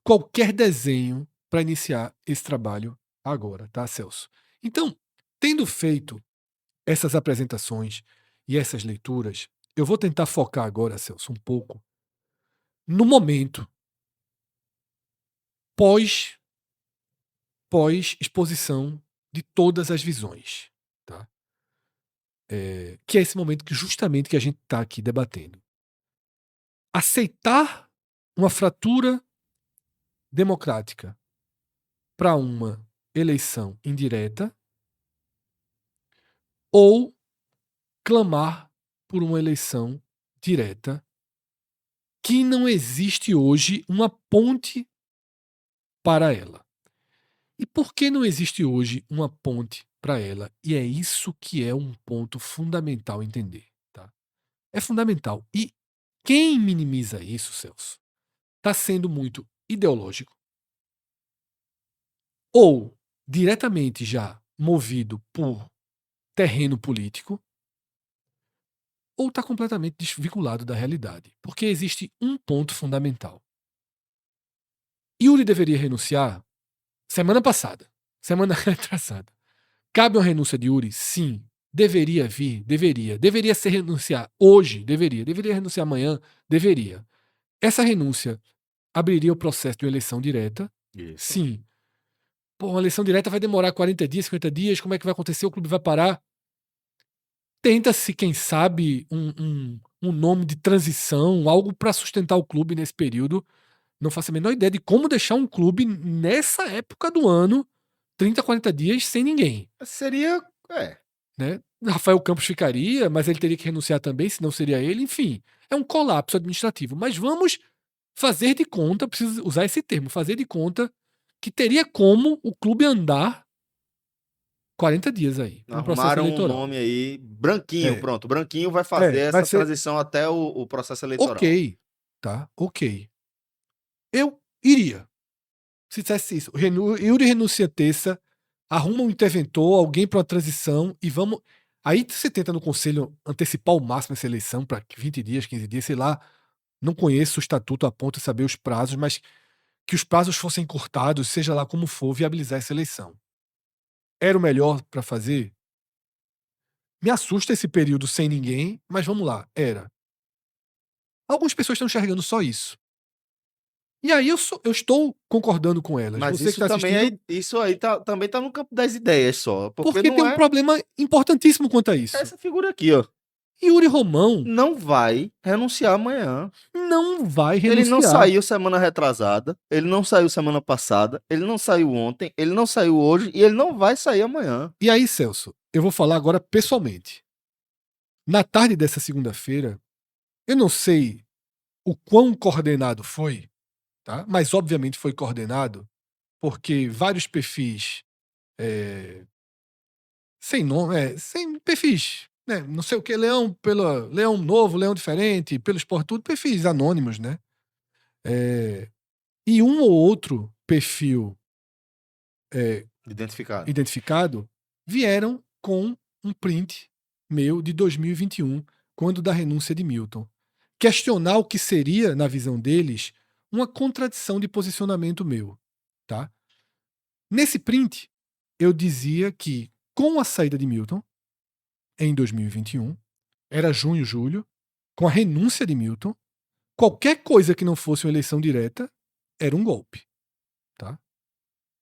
qualquer desenho para iniciar esse trabalho agora, tá, Celso? Então, tendo feito essas apresentações e essas leituras, eu vou tentar focar agora, Celso, um pouco no momento pós exposição de todas as visões, tá? Que é esse momento que justamente que a gente está aqui debatendo. Aceitar uma fratura democrática para uma eleição indireta ou clamar por uma eleição direta que não existe hoje uma ponte para ela. E por que não existe hoje uma ponte para ela? E é isso que é um ponto fundamental entender. Tá? É fundamental. E quem minimiza isso, Celso, está sendo muito ideológico ou diretamente já movido por terreno político ou está completamente desvinculado da realidade. Porque existe um ponto fundamental. Yuri deveria renunciar semana passada, semana retrasada. Cabe uma renúncia de Yuri? Sim. Deveria vir? Deveria. Deveria se renunciar hoje? Deveria. Deveria renunciar amanhã? Deveria. Essa renúncia abriria o processo de uma eleição direta? Isso. Sim. Pô, uma eleição direta vai demorar 40 dias, 50 dias, como é que vai acontecer? O clube vai parar? Tenta-se, quem sabe, um nome de transição, algo para sustentar o clube nesse período. Não faço a menor ideia de como deixar um clube nessa época do ano 30, 40 dias sem ninguém. Seria. né? Rafael Campos ficaria, mas ele teria que renunciar também, senão seria ele. Enfim, é um colapso administrativo. Mas vamos fazer de conta, preciso usar esse termo, fazer de conta que teria como o clube andar 40 dias aí, para um processo Arrumaram um eleitoral. nome aí, Branquinho, É, pronto. Branquinho vai fazer vai essa ser transição até o processo eleitoral. ok, tá? Ok. Eu iria. Se dissesse isso, Yuri renuncia terça, arruma um interventor, alguém para uma transição e vamos. Aí você tenta no conselho antecipar ao máximo essa eleição para 20 dias, 15 dias, sei lá. Não conheço o estatuto a ponto de saber os prazos, mas que os prazos fossem cortados, seja lá como for, viabilizar essa eleição. Era o melhor para fazer? Me assusta esse período sem ninguém, mas vamos lá, era. Algumas pessoas estão enxergando só isso. E aí eu estou concordando com elas. Mas Você que isso está também assistindo, isso aí também tá no campo das ideias só, porque porque tem não um é problema importantíssimo quanto a isso. essa figura aqui, ó. Yuri Romão Não vai renunciar amanhã. não vai Ele não renunciar. saiu semana retrasada, ele não saiu semana passada, ele não saiu ontem, ele não saiu hoje e ele não vai sair amanhã. E aí, Celso, eu vou falar agora pessoalmente. Na tarde dessa segunda-feira, eu não sei o quão coordenado foi, tá? Mas obviamente foi coordenado, porque vários perfis sem nome, sem perfis, né? Não sei o que, Leão pela Leão Novo, Leão Diferente, pelo Esporte Tudo, perfis anônimos, né? E um ou outro perfil Identificado. identificado vieram com um print meu de 2021, quando da renúncia de Milton. Questionar o que seria, na visão deles, uma contradição de posicionamento meu, tá? Nesse print, eu dizia que, com a saída de Milton, em 2021, era junho, julho, com a renúncia de Milton, qualquer coisa que não fosse uma eleição direta era um golpe, tá?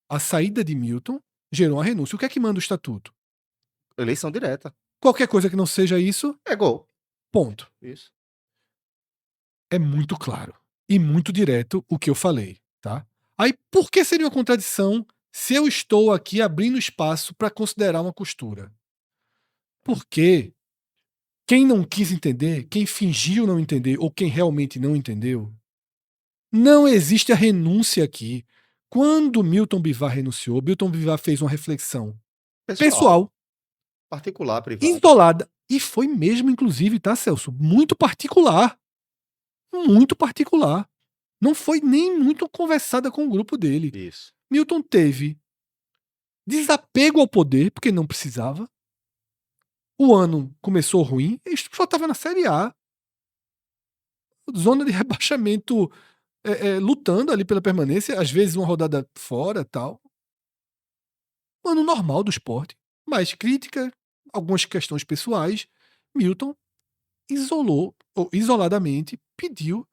A saída de Milton gerou uma renúncia. O que é que manda o estatuto? Eleição direta. Qualquer coisa que não seja isso, É gol. ponto. Isso. É muito claro e muito direto o que eu falei, tá? Aí, por que seria uma contradição se eu estou aqui abrindo espaço para considerar uma costura? Porque quem não quis entender, quem fingiu não entender ou quem realmente não entendeu, não existe a renúncia aqui. Quando Milton Bivar renunciou, Milton Bivar fez uma reflexão Pessoal, pessoal, particular, privado. isolada, e foi mesmo, inclusive, tá, Celso? Muito particular. Muito particular. Não foi nem muito conversada com o grupo dele. Isso. Milton teve desapego ao poder, porque não precisava. O ano começou ruim, ele só estava na Série A. Zona de rebaixamento, lutando ali pela permanência, às vezes uma rodada fora tal. Ano normal do esporte. Mais crítica, algumas questões pessoais. Milton isolou, ou isoladamente, pediu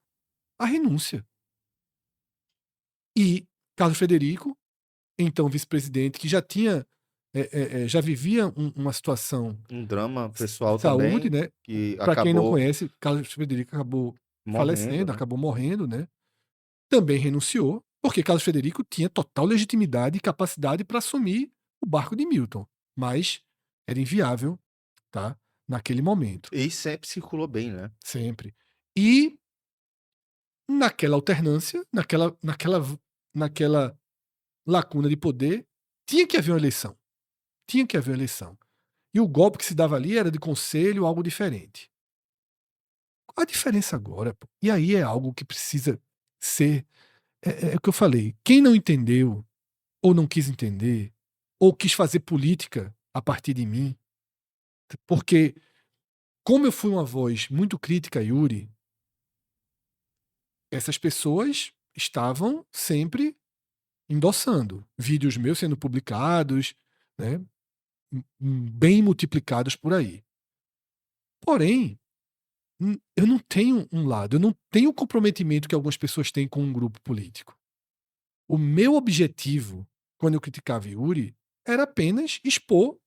a renúncia. E Carlos Frederico, então vice-presidente, que já tinha já vivia uma situação Um drama de pessoal saúde, também, né? que Para quem não acabou conhece, Carlos Frederico acabou morrendo, falecendo, né? acabou morrendo, né? Também renunciou, porque Carlos Frederico tinha total legitimidade e capacidade para assumir o barco de Milton, mas era inviável, tá? Naquele momento, E sempre circulou bem, né? sempre. E naquela alternância, naquela lacuna de poder, tinha que haver uma eleição. Tinha que haver uma eleição. E o golpe que se dava ali era de conselho, algo diferente. A diferença agora, pô, e aí é algo que precisa ser. É o que eu falei. Quem não entendeu, ou não quis entender, ou quis fazer política a partir de mim, porque, como eu fui uma voz muito crítica a Yuri, essas pessoas estavam sempre endossando. Vídeos meus sendo publicados, né, bem multiplicados por aí. Porém, eu não tenho um lado, eu não tenho o comprometimento que algumas pessoas têm com um grupo político. O meu objetivo, quando eu criticava Yuri, era apenas expor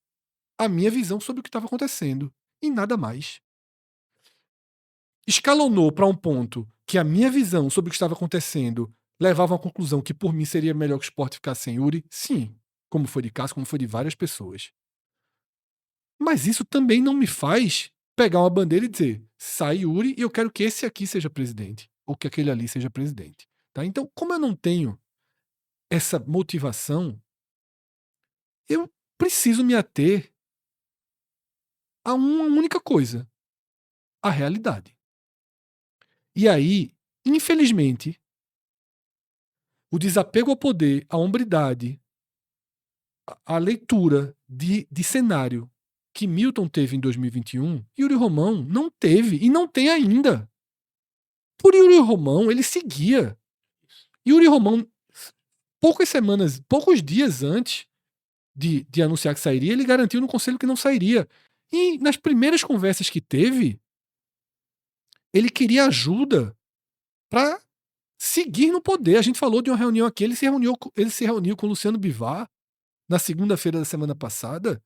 a minha visão sobre o que estava acontecendo. E nada mais. Escalonou para um ponto que a minha visão sobre o que estava acontecendo levava à conclusão que por mim seria melhor que o esporte ficasse sem Yuri? Sim. Como foi de Cássio, como foi de várias pessoas. Mas isso também não me faz pegar uma bandeira e dizer, sai Yuri e eu quero que esse aqui seja presidente, ou que aquele ali seja presidente. Tá? Então, como eu não tenho essa motivação, eu preciso me ater a uma única coisa: a realidade. E aí, infelizmente, o desapego ao poder, a hombridade, a leitura de cenário que Milton teve em 2021, Yuri Romão não teve e não tem ainda. Por Yuri Romão, ele seguia. Yuri Romão, poucos dias antes de anunciar que sairia, ele garantiu no conselho que não sairia. E nas primeiras conversas que teve, ele queria ajuda para seguir no poder. A gente falou de uma reunião aqui, ele se reuniu com o Luciano Bivar na segunda-feira da semana passada,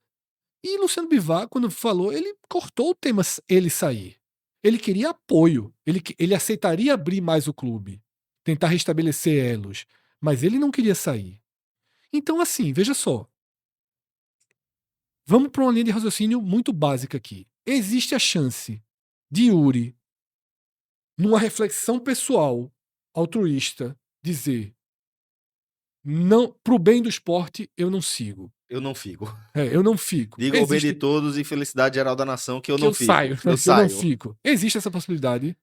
e Luciano Bivar, quando falou, ele cortou o tema ele sair. Ele queria apoio, ele aceitaria abrir mais o clube, tentar restabelecer elos, mas ele não queria sair. Então, assim, veja só, vamos para uma linha de raciocínio muito básica aqui. Existe a chance de Yuri, numa reflexão pessoal, altruísta, dizer: não, pro bem do esporte, eu não sigo. Eu não fico. Eu não fico. Diga ao bem de todos e felicidade geral da nação que eu que não eu fico. saio, Eu que eu não saio. fico. Existe essa possibilidade.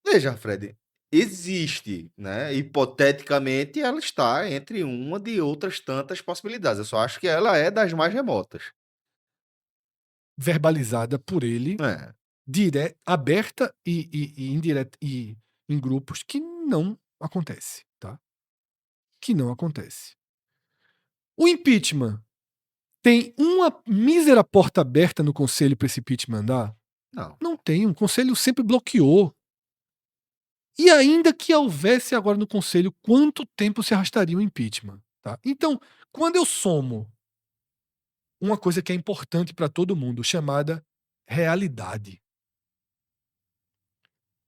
Veja, Fred, existe, né? Hipoteticamente, ela está entre uma de outras tantas possibilidades. Eu só acho que ela é das mais remotas. Verbalizada por ele, É. aberta e indireta, e em grupos, que não acontece, tá? Que não acontece. O impeachment tem uma mísera porta aberta no conselho para esse impeachment andar? Não. Não tem. O conselho sempre bloqueou. E ainda que houvesse agora no conselho, quanto tempo se arrastaria o impeachment? Tá? Então, quando eu somo uma coisa que é importante para todo mundo, chamada realidade,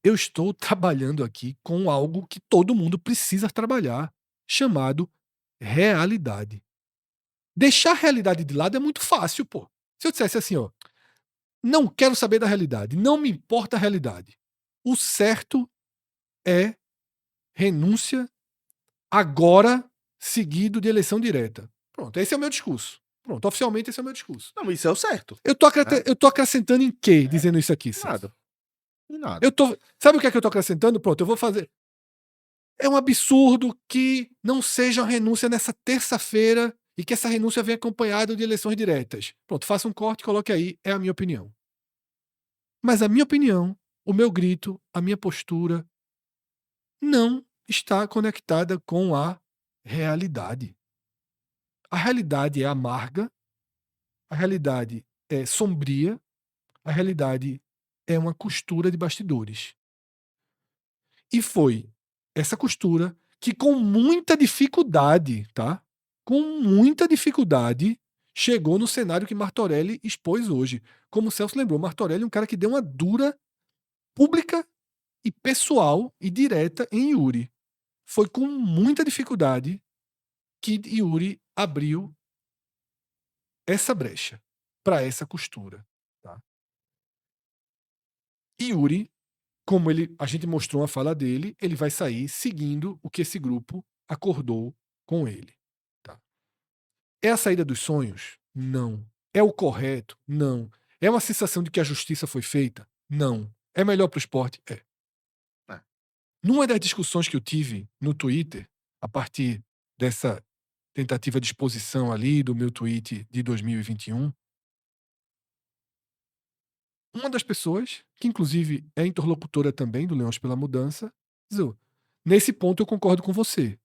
eu estou trabalhando aqui com algo que todo mundo precisa trabalhar, chamado realidade. Deixar a realidade de lado é muito fácil, pô. Se eu dissesse assim, ó, não quero saber da realidade, não me importa a realidade. O certo é renúncia agora, seguido de eleição direta. Pronto, esse é o meu discurso. Pronto, oficialmente esse é o meu discurso. Não, isso é o certo. Eu tô acrescentando em quê dizendo isso aqui, Celso? Nada. E nada. Sabe o que é que eu tô acrescentando? Pronto, eu vou fazer. É um absurdo que não seja uma renúncia nessa terça-feira e que essa renúncia venha acompanhada de eleições diretas. Pronto, faça um corte, coloque aí, é a minha opinião. Mas a minha opinião, o meu grito, a minha postura não está conectada com a realidade. A realidade é amarga, a realidade é sombria, a realidade é uma costura de bastidores. E foi essa costura que, com muita dificuldade, tá? Com muita dificuldade, chegou no cenário que Martorelli expôs hoje. Como o Celso lembrou, Martorelli é um cara que deu uma dura pública e pessoal e direta em Yuri. Foi com muita dificuldade que Yuri abriu essa brecha para essa costura. Tá? Yuri, como a gente mostrou a fala dele, ele vai sair seguindo o que esse grupo acordou com ele. Tá? É a saída dos sonhos? Não. É o correto? Não. É uma sensação de que a justiça foi feita? Não. É melhor para o esporte? É. É. Numa das discussões que eu tive no Twitter, a partir dessa tentativa de exposição ali do meu tweet de 2021, uma das pessoas, que inclusive é interlocutora também do Leões pela Mudança, diz: nesse ponto eu concordo com você.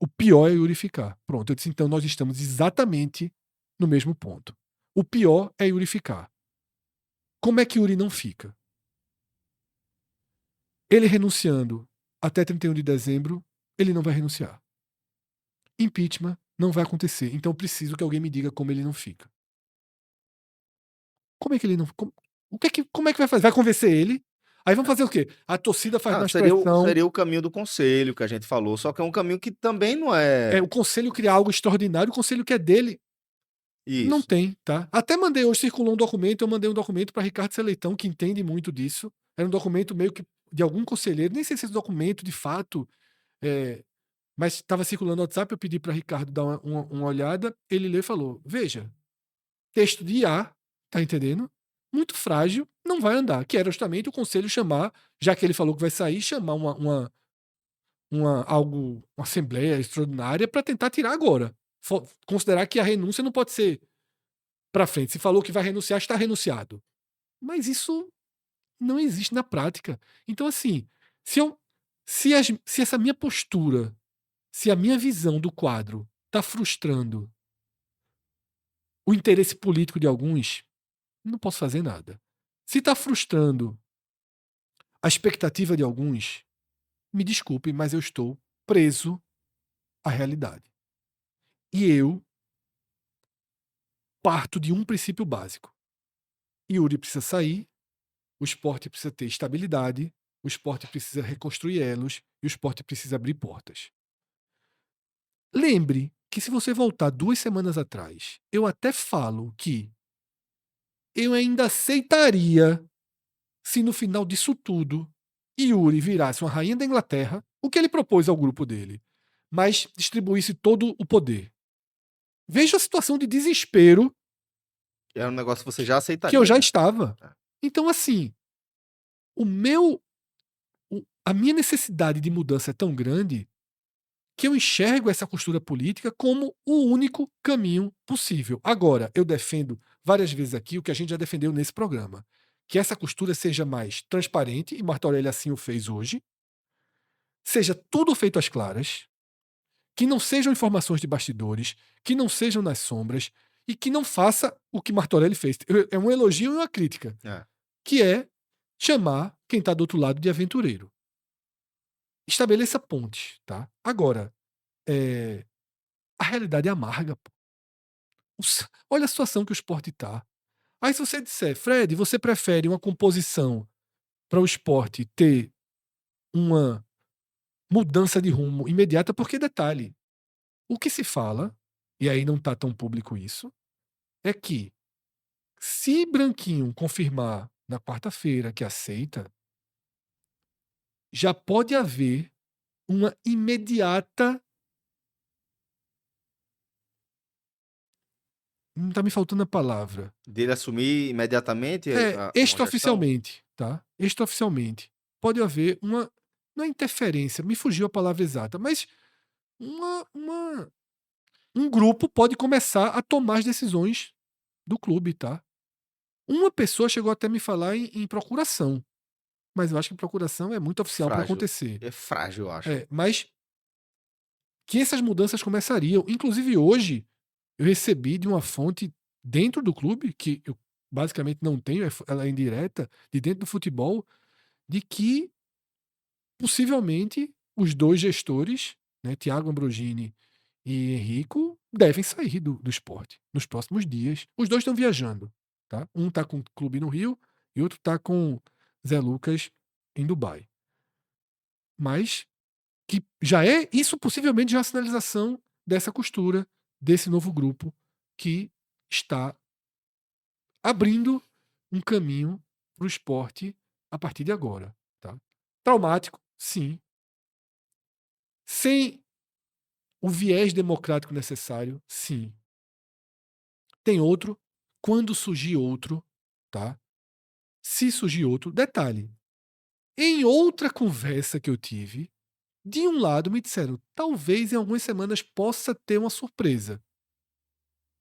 O pior é Yuri ficar. Pronto, eu disse, então nós estamos exatamente no mesmo ponto. O pior é Yuri ficar. Como é que Yuri não fica? Ele renunciando até 31 de dezembro, ele não vai renunciar. Impeachment não vai acontecer. Então eu preciso que alguém me diga como ele não fica. Como é que ele não. Como é que vai fazer? Vai convencer ele? Aí vamos fazer o quê? A torcida faz mais pressão. Seria o caminho do conselho que a gente falou, só que é um caminho que também não é. O conselho cria algo extraordinário, o conselho que é dele. Não Isso. tem, tá? Até mandei hoje, circulou um documento, eu mandei um documento para Ricardo Seleitão, que entende muito disso. Era um documento meio que de algum conselheiro, nem sei se esse documento, de fato, mas estava circulando no WhatsApp, eu pedi para Ricardo dar uma olhada, ele leu e falou: veja, texto de IA, tá entendendo? Muito frágil, não vai andar. Que era justamente o conselho chamar, já que ele falou que vai sair, chamar uma assembleia extraordinária para tentar tirar agora. Considerar que a renúncia não pode ser para frente. Se falou que vai renunciar, está renunciado. Mas isso não existe na prática. Então, assim, se, eu, se essa minha postura, se a minha visão do quadro está frustrando o interesse político de alguns, não posso fazer nada. Se está frustrando a expectativa de alguns, me desculpe, mas eu estou preso à realidade. E eu parto de um princípio básico. Yuri precisa sair, o esporte precisa ter estabilidade, o esporte precisa reconstruir elos e o esporte precisa abrir portas. Lembre que se você voltar 2 semanas atrás, eu até falo que eu ainda aceitaria se no final disso tudo Yuri virasse uma rainha da Inglaterra, o que ele propôs ao grupo dele, mas distribuísse todo o poder. Veja a situação de desespero É um negócio que você já que eu aceitaria, já né? estava. É. Então, assim, a minha necessidade de mudança é tão grande que eu enxergo essa costura política como o único caminho possível. Agora, eu defendo várias vezes aqui o que a gente já defendeu nesse programa, que essa costura seja mais transparente, e Marta Aurélio assim o fez hoje, seja tudo feito às claras, que não sejam informações de bastidores, que não sejam nas sombras, e que não faça o que Martorelli fez. É um elogio e uma crítica, É. que é chamar quem está do outro lado de aventureiro. Estabeleça pontes, tá? Agora, a realidade é amarga. Pô. Olha a situação que o esporte está. Aí se você disser, Fred, você prefere uma composição para o esporte ter uma mudança de rumo imediata, porque detalhe, o que se fala, e aí não está tão público isso, é que se Branquinho confirmar na quarta-feira que aceita, já pode haver uma imediata. Não está me faltando a palavra. Dele assumir imediatamente uma gestão? Extraoficialmente, tá? Extraoficialmente. Pode haver uma. Não é interferência, me fugiu a palavra exata, mas uma um grupo pode começar a tomar as decisões do clube, tá? Uma pessoa chegou até a me falar em procuração, mas eu acho que procuração é muito oficial para Frágil. acontecer. É frágil, eu acho. Mas que essas mudanças começariam. Inclusive hoje eu recebi de uma fonte dentro do clube, que eu basicamente não tenho, ela é indireta, de dentro do futebol, de que possivelmente os dois gestores, né, Thiago Ambrogini e Henrico, devem sair do esporte nos próximos dias. Os dois estão viajando. Tá? Um está com o clube no Rio e outro está com Zé Lucas em Dubai. Mas que já é isso, possivelmente já é a sinalização dessa costura, desse novo grupo que está abrindo um caminho para o esporte a partir de agora. Tá? Traumático, sim. Sem o viés democrático necessário, sim. Tem outro. Quando surgir outro, tá? Se surgir outro, detalhe. Em outra conversa que eu tive, de um lado me disseram, talvez em algumas semanas possa ter uma surpresa.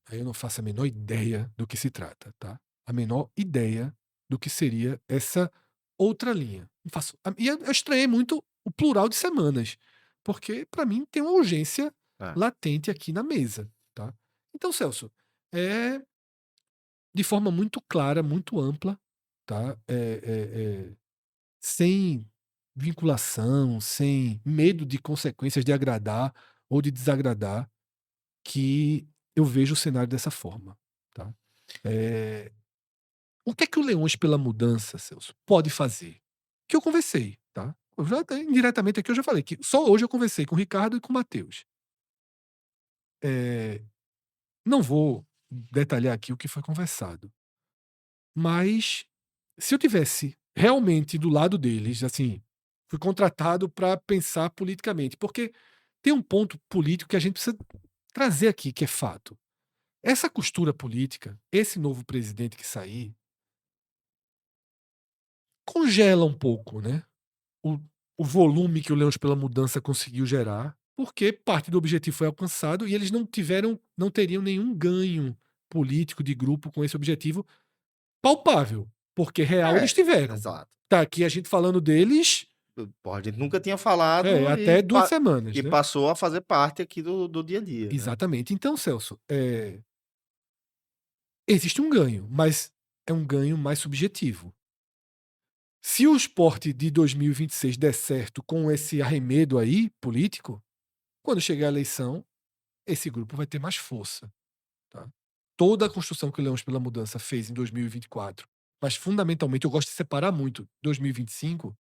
Aí eu não faço a menor ideia do que se trata, tá? A menor ideia do que seria essa outra linha. Não faço. E eu estranhei muito o plural de semanas, porque para mim tem uma urgência É. latente aqui na mesa, tá? Então, Celso, é de forma muito clara, muito ampla, tá? Sem vinculação, sem medo de consequências de agradar ou de desagradar, que eu vejo o cenário dessa forma. Tá? O que é que o Leões pela Mudança, Celso, pode fazer? Que eu conversei, tá? Eu já, indiretamente aqui eu já falei que só hoje eu conversei com o Ricardo e com o Matheus. Não vou detalhar aqui o que foi conversado. Mas se eu tivesse realmente do lado deles, assim, fui contratado para pensar politicamente, porque tem um ponto político que a gente precisa trazer aqui, que é fato. Essa costura política, esse novo presidente que sair, congela um pouco, né? O, o volume que o Leões pela Mudança conseguiu gerar, porque parte do objetivo foi alcançado e eles não teriam nenhum ganho político de grupo com esse objetivo palpável, porque real eles tiveram. Exato. Tá aqui a gente falando deles Pô, a gente nunca tinha falado até 2 semanas, e né? passou a fazer parte aqui do dia a dia. Né? Exatamente. Então, Celso, existe um ganho, mas é um ganho mais subjetivo. Se o Sport de 2026 der certo com esse arremedo aí político, quando chegar a eleição, esse grupo vai ter mais força. Tá? Toda a construção que o Leões pela Mudança fez em 2024, mas fundamentalmente eu gosto de separar muito 2025,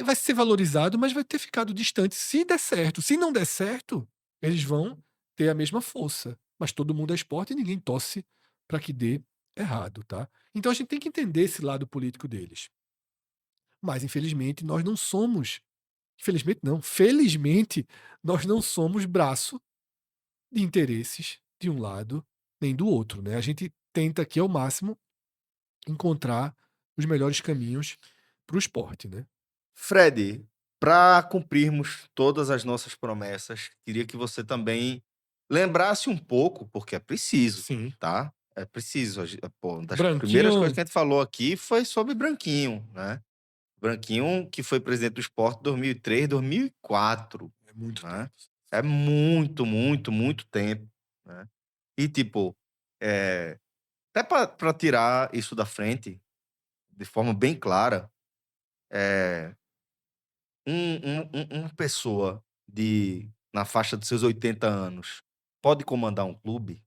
vai ser valorizado, mas vai ter ficado distante se der certo. Se não der certo, eles vão ter a mesma força. Mas todo mundo é esporte e ninguém torce para que dê errado, tá? Então a gente tem que entender esse lado político deles. Mas infelizmente nós não somos, infelizmente não, felizmente nós não somos braço de interesses de um lado nem do outro, né? A gente tenta aqui ao máximo encontrar os melhores caminhos para o esporte, né? Fred, para cumprirmos todas as nossas promessas, queria que você também lembrasse um pouco, porque é preciso, Sim. tá? É preciso. Pô, uma das Branquinho- primeiras coisas que a gente falou aqui foi sobre Branquinho, né? Branquinho, que foi presidente do Sport em 2003, 2004. É muito Né? tempo. É muito, muito, muito tempo. Né? E, tipo, até para tirar isso da frente, de forma bem clara, uma pessoa na faixa dos seus 80 anos pode comandar um clube?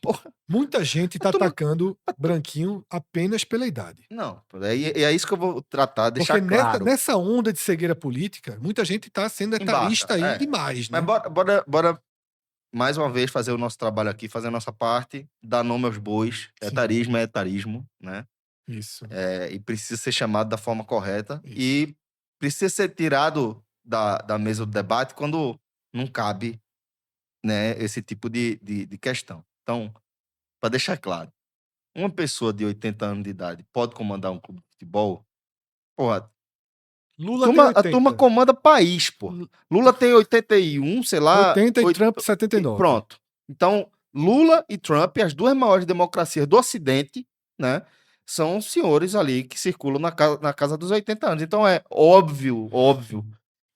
Porra, Muita gente tá tu não. atacando Branquinho apenas pela idade. Não, é isso que eu vou tratar, deixar Porque claro. nessa onda de cegueira política, muita gente tá sendo etarista aí demais, né? Mas bora mais uma vez fazer o nosso trabalho aqui, fazer a nossa parte, dar nome aos bois. Sim. Etarismo é etarismo, né? Isso. E precisa ser chamado da forma correta. Isso. E precisa ser tirado da mesa do debate quando não cabe, né, esse tipo de questão. Então, para deixar claro, uma pessoa de 80 anos de idade pode comandar um clube de futebol? Porra, Lula tem 80. a turma comanda país, pô. Lula tem 81, sei lá. 80 e Trump 79. Pronto. Então, Lula e Trump, as duas maiores democracias do Ocidente, né? São senhores ali que circulam na casa dos 80 anos. Então é óbvio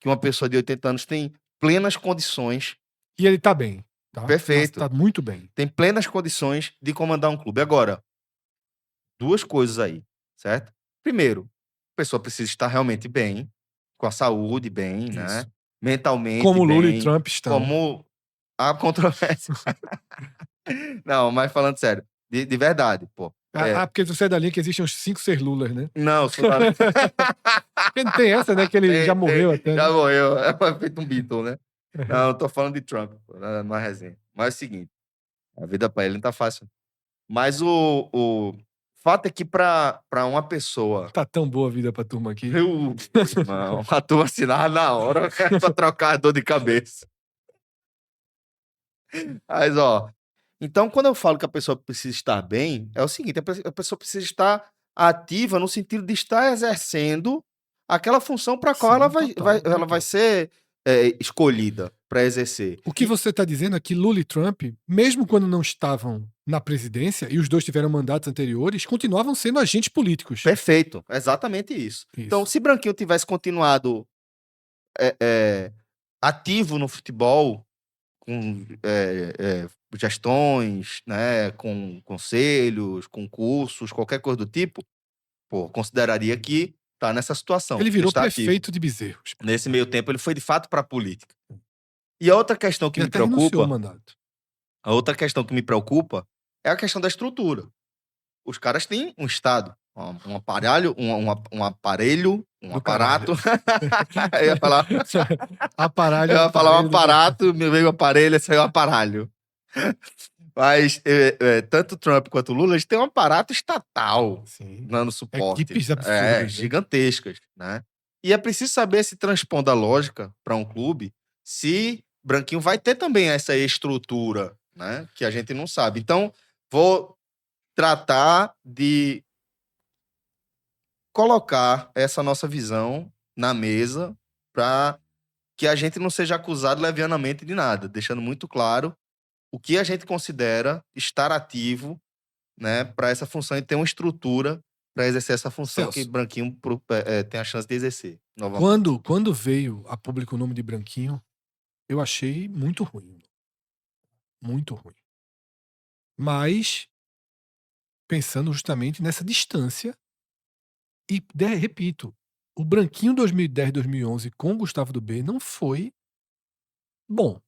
que uma pessoa de 80 anos tem plenas condições. E ele tá bem. Tá? Perfeito. Tá muito bem. Tem plenas condições de comandar um clube. Agora, duas coisas aí, certo? Primeiro, a pessoa precisa estar realmente bem, com a saúde bem, Isso. né? Mentalmente Como bem. Lula e Trump estão. Como a controvérsia. Não, mas falando sério, de verdade, pô. Porque você é da linha que existem uns 5, 6 Lulas, né? Não, sou da... Porque não tem essa, né? Que ele já morreu até. Já né? morreu, é feito um Beatle, né? Não, eu tô falando de Trump, pô, na resenha. Mas é o seguinte, a vida pra ele não tá fácil. Mas o fato é que pra uma pessoa... Tá tão boa a vida pra turma aqui. Irmão, a turma assinava na hora pra trocar a dor de cabeça. Mas, ó... Então, quando eu falo que a pessoa precisa estar bem, é o seguinte, a pessoa precisa estar ativa no sentido de estar exercendo aquela função para a qual Sim, ela total. vai ser escolhida para exercer. O que você está dizendo é que Lula e Trump, mesmo quando não estavam na presidência, e os dois tiveram mandatos anteriores, continuavam sendo agentes políticos. Perfeito, exatamente isso. Então, se Branquinho tivesse continuado ativo no futebol, com gestões, né, com conselhos, concursos, qualquer coisa do tipo, pô, consideraria que tá nessa situação. Ele virou está prefeito ativo. de Bezerros. Nesse meio tempo, ele foi de fato para a política. E a outra questão que Ele me até renunciou ao preocupa, mandato. a outra questão que me preocupa é a questão da estrutura. Os caras têm um Estado, um aparelho, um aparato. Eu ia falar, Aparelho. eu ia falar um aparato, me veio um aparelho, esse aí é um aparelho. Mas tanto o Trump quanto o Lula, eles têm um aparato estatal Sim. dando suporte. Equipes absurdas, né? Gigantescas, né? E é preciso saber se transpondo a lógica para um clube, se Branquinho vai ter também essa estrutura, né? Que a gente não sabe. Então, vou tratar de colocar essa nossa visão na mesa para que a gente não seja acusado levianamente de nada, deixando muito claro o que a gente considera estar ativo, né, para essa função e ter uma estrutura para exercer essa função que Celso, Branquinho tem a chance de exercer novamente. quando veio a público o nome de Branquinho, eu achei muito ruim. Muito ruim. Mas, pensando justamente nessa distância, e repito, o Branquinho 2010, 2011 com Gustavo do B não foi bom,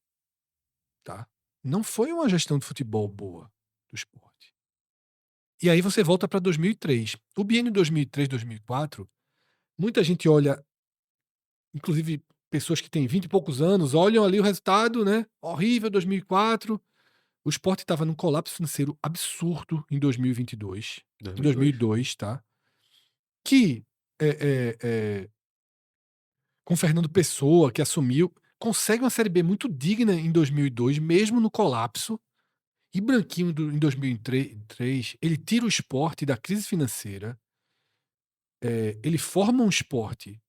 tá? Não foi uma gestão de futebol boa do esporte. E aí você volta para 2003. O biênio 2003, 2004, muita gente olha, inclusive pessoas que têm 20 e poucos anos, olham ali o resultado, né? Horrível 2004. O Sport estava num colapso financeiro absurdo em 2022, em 2002. 2002, tá? Que é, é, é, com Fernando Pessoa, que assumiu, consegue uma Série B muito digna em 2002, mesmo no colapso. E Branquinho, em 2003, ele tira o esporte da crise financeira, ele forma um esporte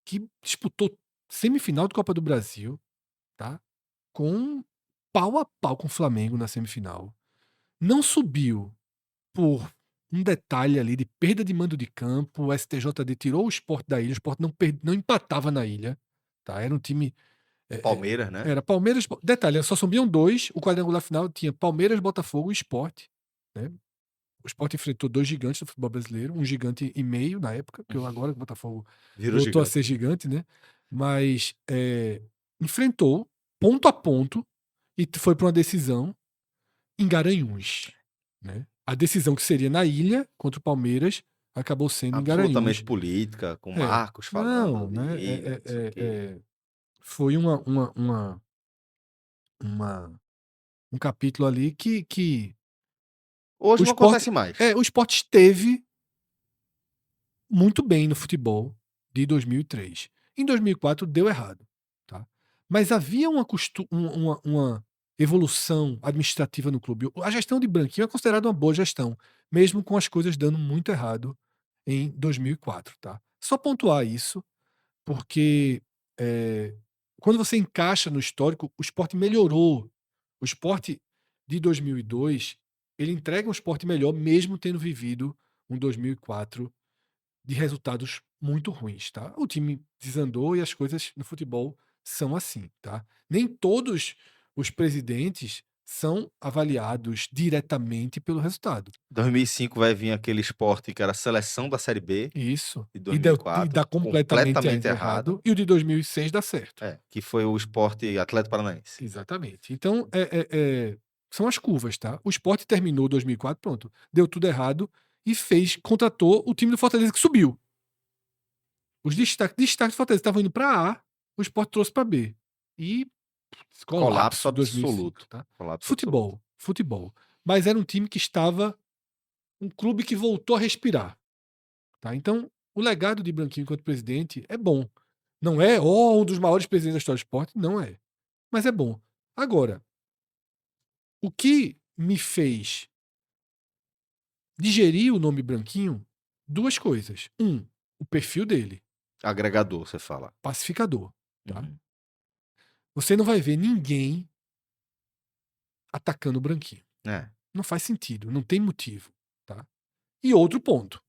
que disputou semifinal de Copa do Brasil, tá? Com pau a pau com o Flamengo na semifinal. Não subiu por um detalhe ali de perda de mando de campo. O STJD tirou o Sport da ilha, o Sport não empatava na ilha, tá? Era um time. Palmeiras, né? Era Palmeiras. Detalhe, só subiam dois. O quadrangular final tinha Palmeiras, Botafogo e Sport. Né? O Sport enfrentou dois gigantes do futebol brasileiro, um gigante e meio na época, porque agora o Botafogo Vira o voltou a gigante. ser gigante, né? Mas enfrentou ponto a ponto e foi para uma decisão em Garanhuns. Né? A decisão que seria na ilha contra o Palmeiras acabou sendo em Absolutamente Garanhuns. política, com É, Marcos falando não, né? ali, não sei o quê. Foi uma- um capítulo ali que Hoje o não esporte, acontece mais. o esporte esteve muito bem no futebol de 2003. Em 2004 deu errado, tá? Mas havia uma evolução administrativa no clube. A gestão de Branquinho é considerada uma boa gestão, mesmo com as coisas dando muito errado em 2004, tá? Só pontuar isso, porque eh, quando você encaixa no histórico, o esporte melhorou. O esporte de 2002, ele entrega um esporte melhor, mesmo tendo vivido um 2004 de resultados muito ruins, tá? O time desandou e as coisas no futebol são assim, tá? Nem todos os presidentes são avaliados diretamente pelo resultado. 2005 vai vir aquele esporte que era a seleção da Série B Isso. de E dá 2004, completamente completamente errado. errado. E o de 2006 dá certo. Que foi o esporte Atlético Paranaense. Exatamente. Então, são as curvas, tá? O Sport terminou 2004, pronto. Deu tudo errado e contratou o time do Fortaleza que subiu. Os destaques do Fortaleza estavam indo para A, o Sport trouxe para B. E Colapso colapso 2005, absoluto. tá? Colapso absoluto. Futebol. Mas era um time que estava um clube que voltou a respirar, tá? Então, o legado de Branquinho enquanto presidente é bom. Não é um dos maiores presidentes da história do esporte, não é. Mas é bom. Agora, o que me fez digerir o nome Branquinho? Duas coisas. O perfil dele, Agregador, você fala. pacificador, tá? Uhum. Você não vai ver ninguém atacando o Branquinho. É, Não faz sentido, não tem motivo, tá? E outro ponto,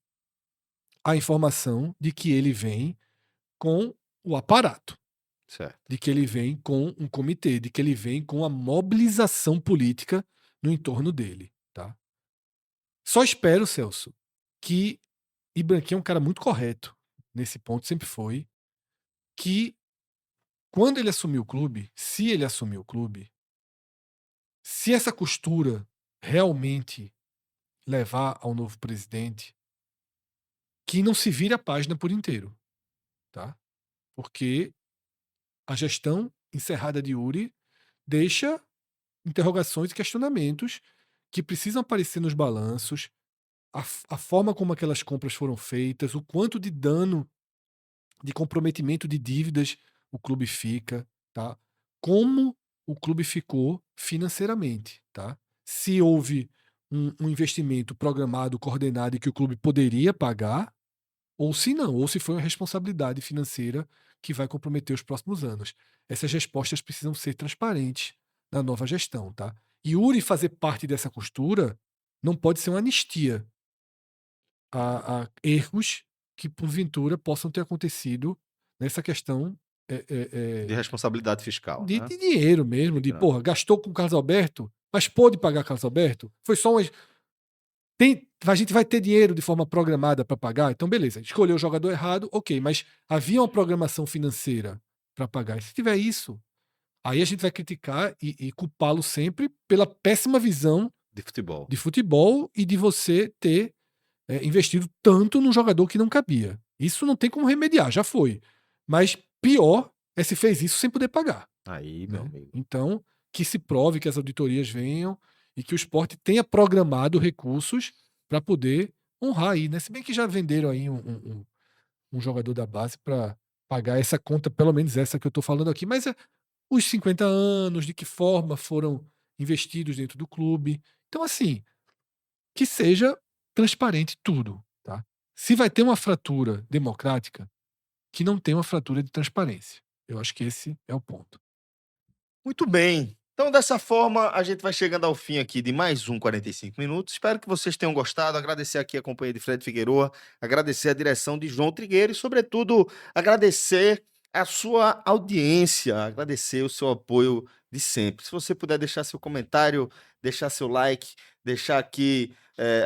a informação de que ele vem com o aparato, certo. de que ele vem com um comitê, de que ele vem com a mobilização política no entorno dele, tá? Só espero, Celso, que e Branquinho é um cara muito correto nesse ponto, sempre foi, que quando ele assumiu o clube, se ele assumiu o clube, se essa costura realmente levar ao novo presidente, que não se vire a página por inteiro, tá? Porque a gestão encerrada de Uri deixa interrogações e questionamentos que precisam aparecer nos balanços, a forma como aquelas compras foram feitas, o quanto de dano, de comprometimento de dívidas o clube fica, tá? Como o clube ficou financeiramente, tá? Se houve um investimento programado, coordenado e que o clube poderia pagar, ou se não, ou se foi uma responsabilidade financeira que vai comprometer os próximos anos. Essas respostas precisam ser transparentes na nova gestão, tá? E Uri fazer parte dessa costura não pode ser uma anistia a erros que porventura possam ter acontecido nessa questão De responsabilidade fiscal, de, né? de dinheiro mesmo, De de grana. porra, gastou com o Carlos Alberto, mas pôde pagar Carlos Alberto? Foi só uma. A gente vai ter dinheiro de forma programada para pagar? Então, beleza, escolheu o jogador errado, ok, mas havia uma programação financeira para pagar. E se tiver isso, aí a gente vai criticar e culpá-lo sempre pela péssima visão De futebol. de futebol e de você ter investido tanto num jogador que não cabia. Isso não tem como remediar, já foi. Mas pior é se fez isso sem poder pagar. Aí, meu Né? amigo. Então, que se prove que as auditorias venham e que o esporte tenha programado recursos para poder honrar aí, né? Se bem que já venderam aí um jogador da base para pagar essa conta, pelo menos essa que eu estou falando aqui, mas os 50 anos, de que forma foram investidos dentro do clube. Então, assim, que seja transparente tudo, tá? Se vai ter uma fratura democrática, que não tenha uma fratura de transparência. Eu acho que esse é o ponto. Muito bem. Então, dessa forma, a gente vai chegando ao fim aqui de mais um 45 minutos. Espero que vocês tenham gostado. Agradecer aqui a companhia de Fred Figueroa, agradecer a direção de João Trigueiro e, sobretudo, agradecer a sua audiência, agradecer o seu apoio de sempre. Se você puder deixar seu comentário, deixar seu like, deixar aqui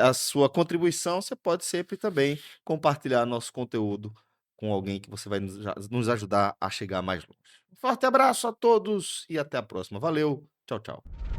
a sua contribuição, você pode sempre também compartilhar nosso conteúdo com alguém que você vai nos ajudar a chegar mais longe. Um forte abraço a todos e até a próxima. Valeu, tchau, tchau.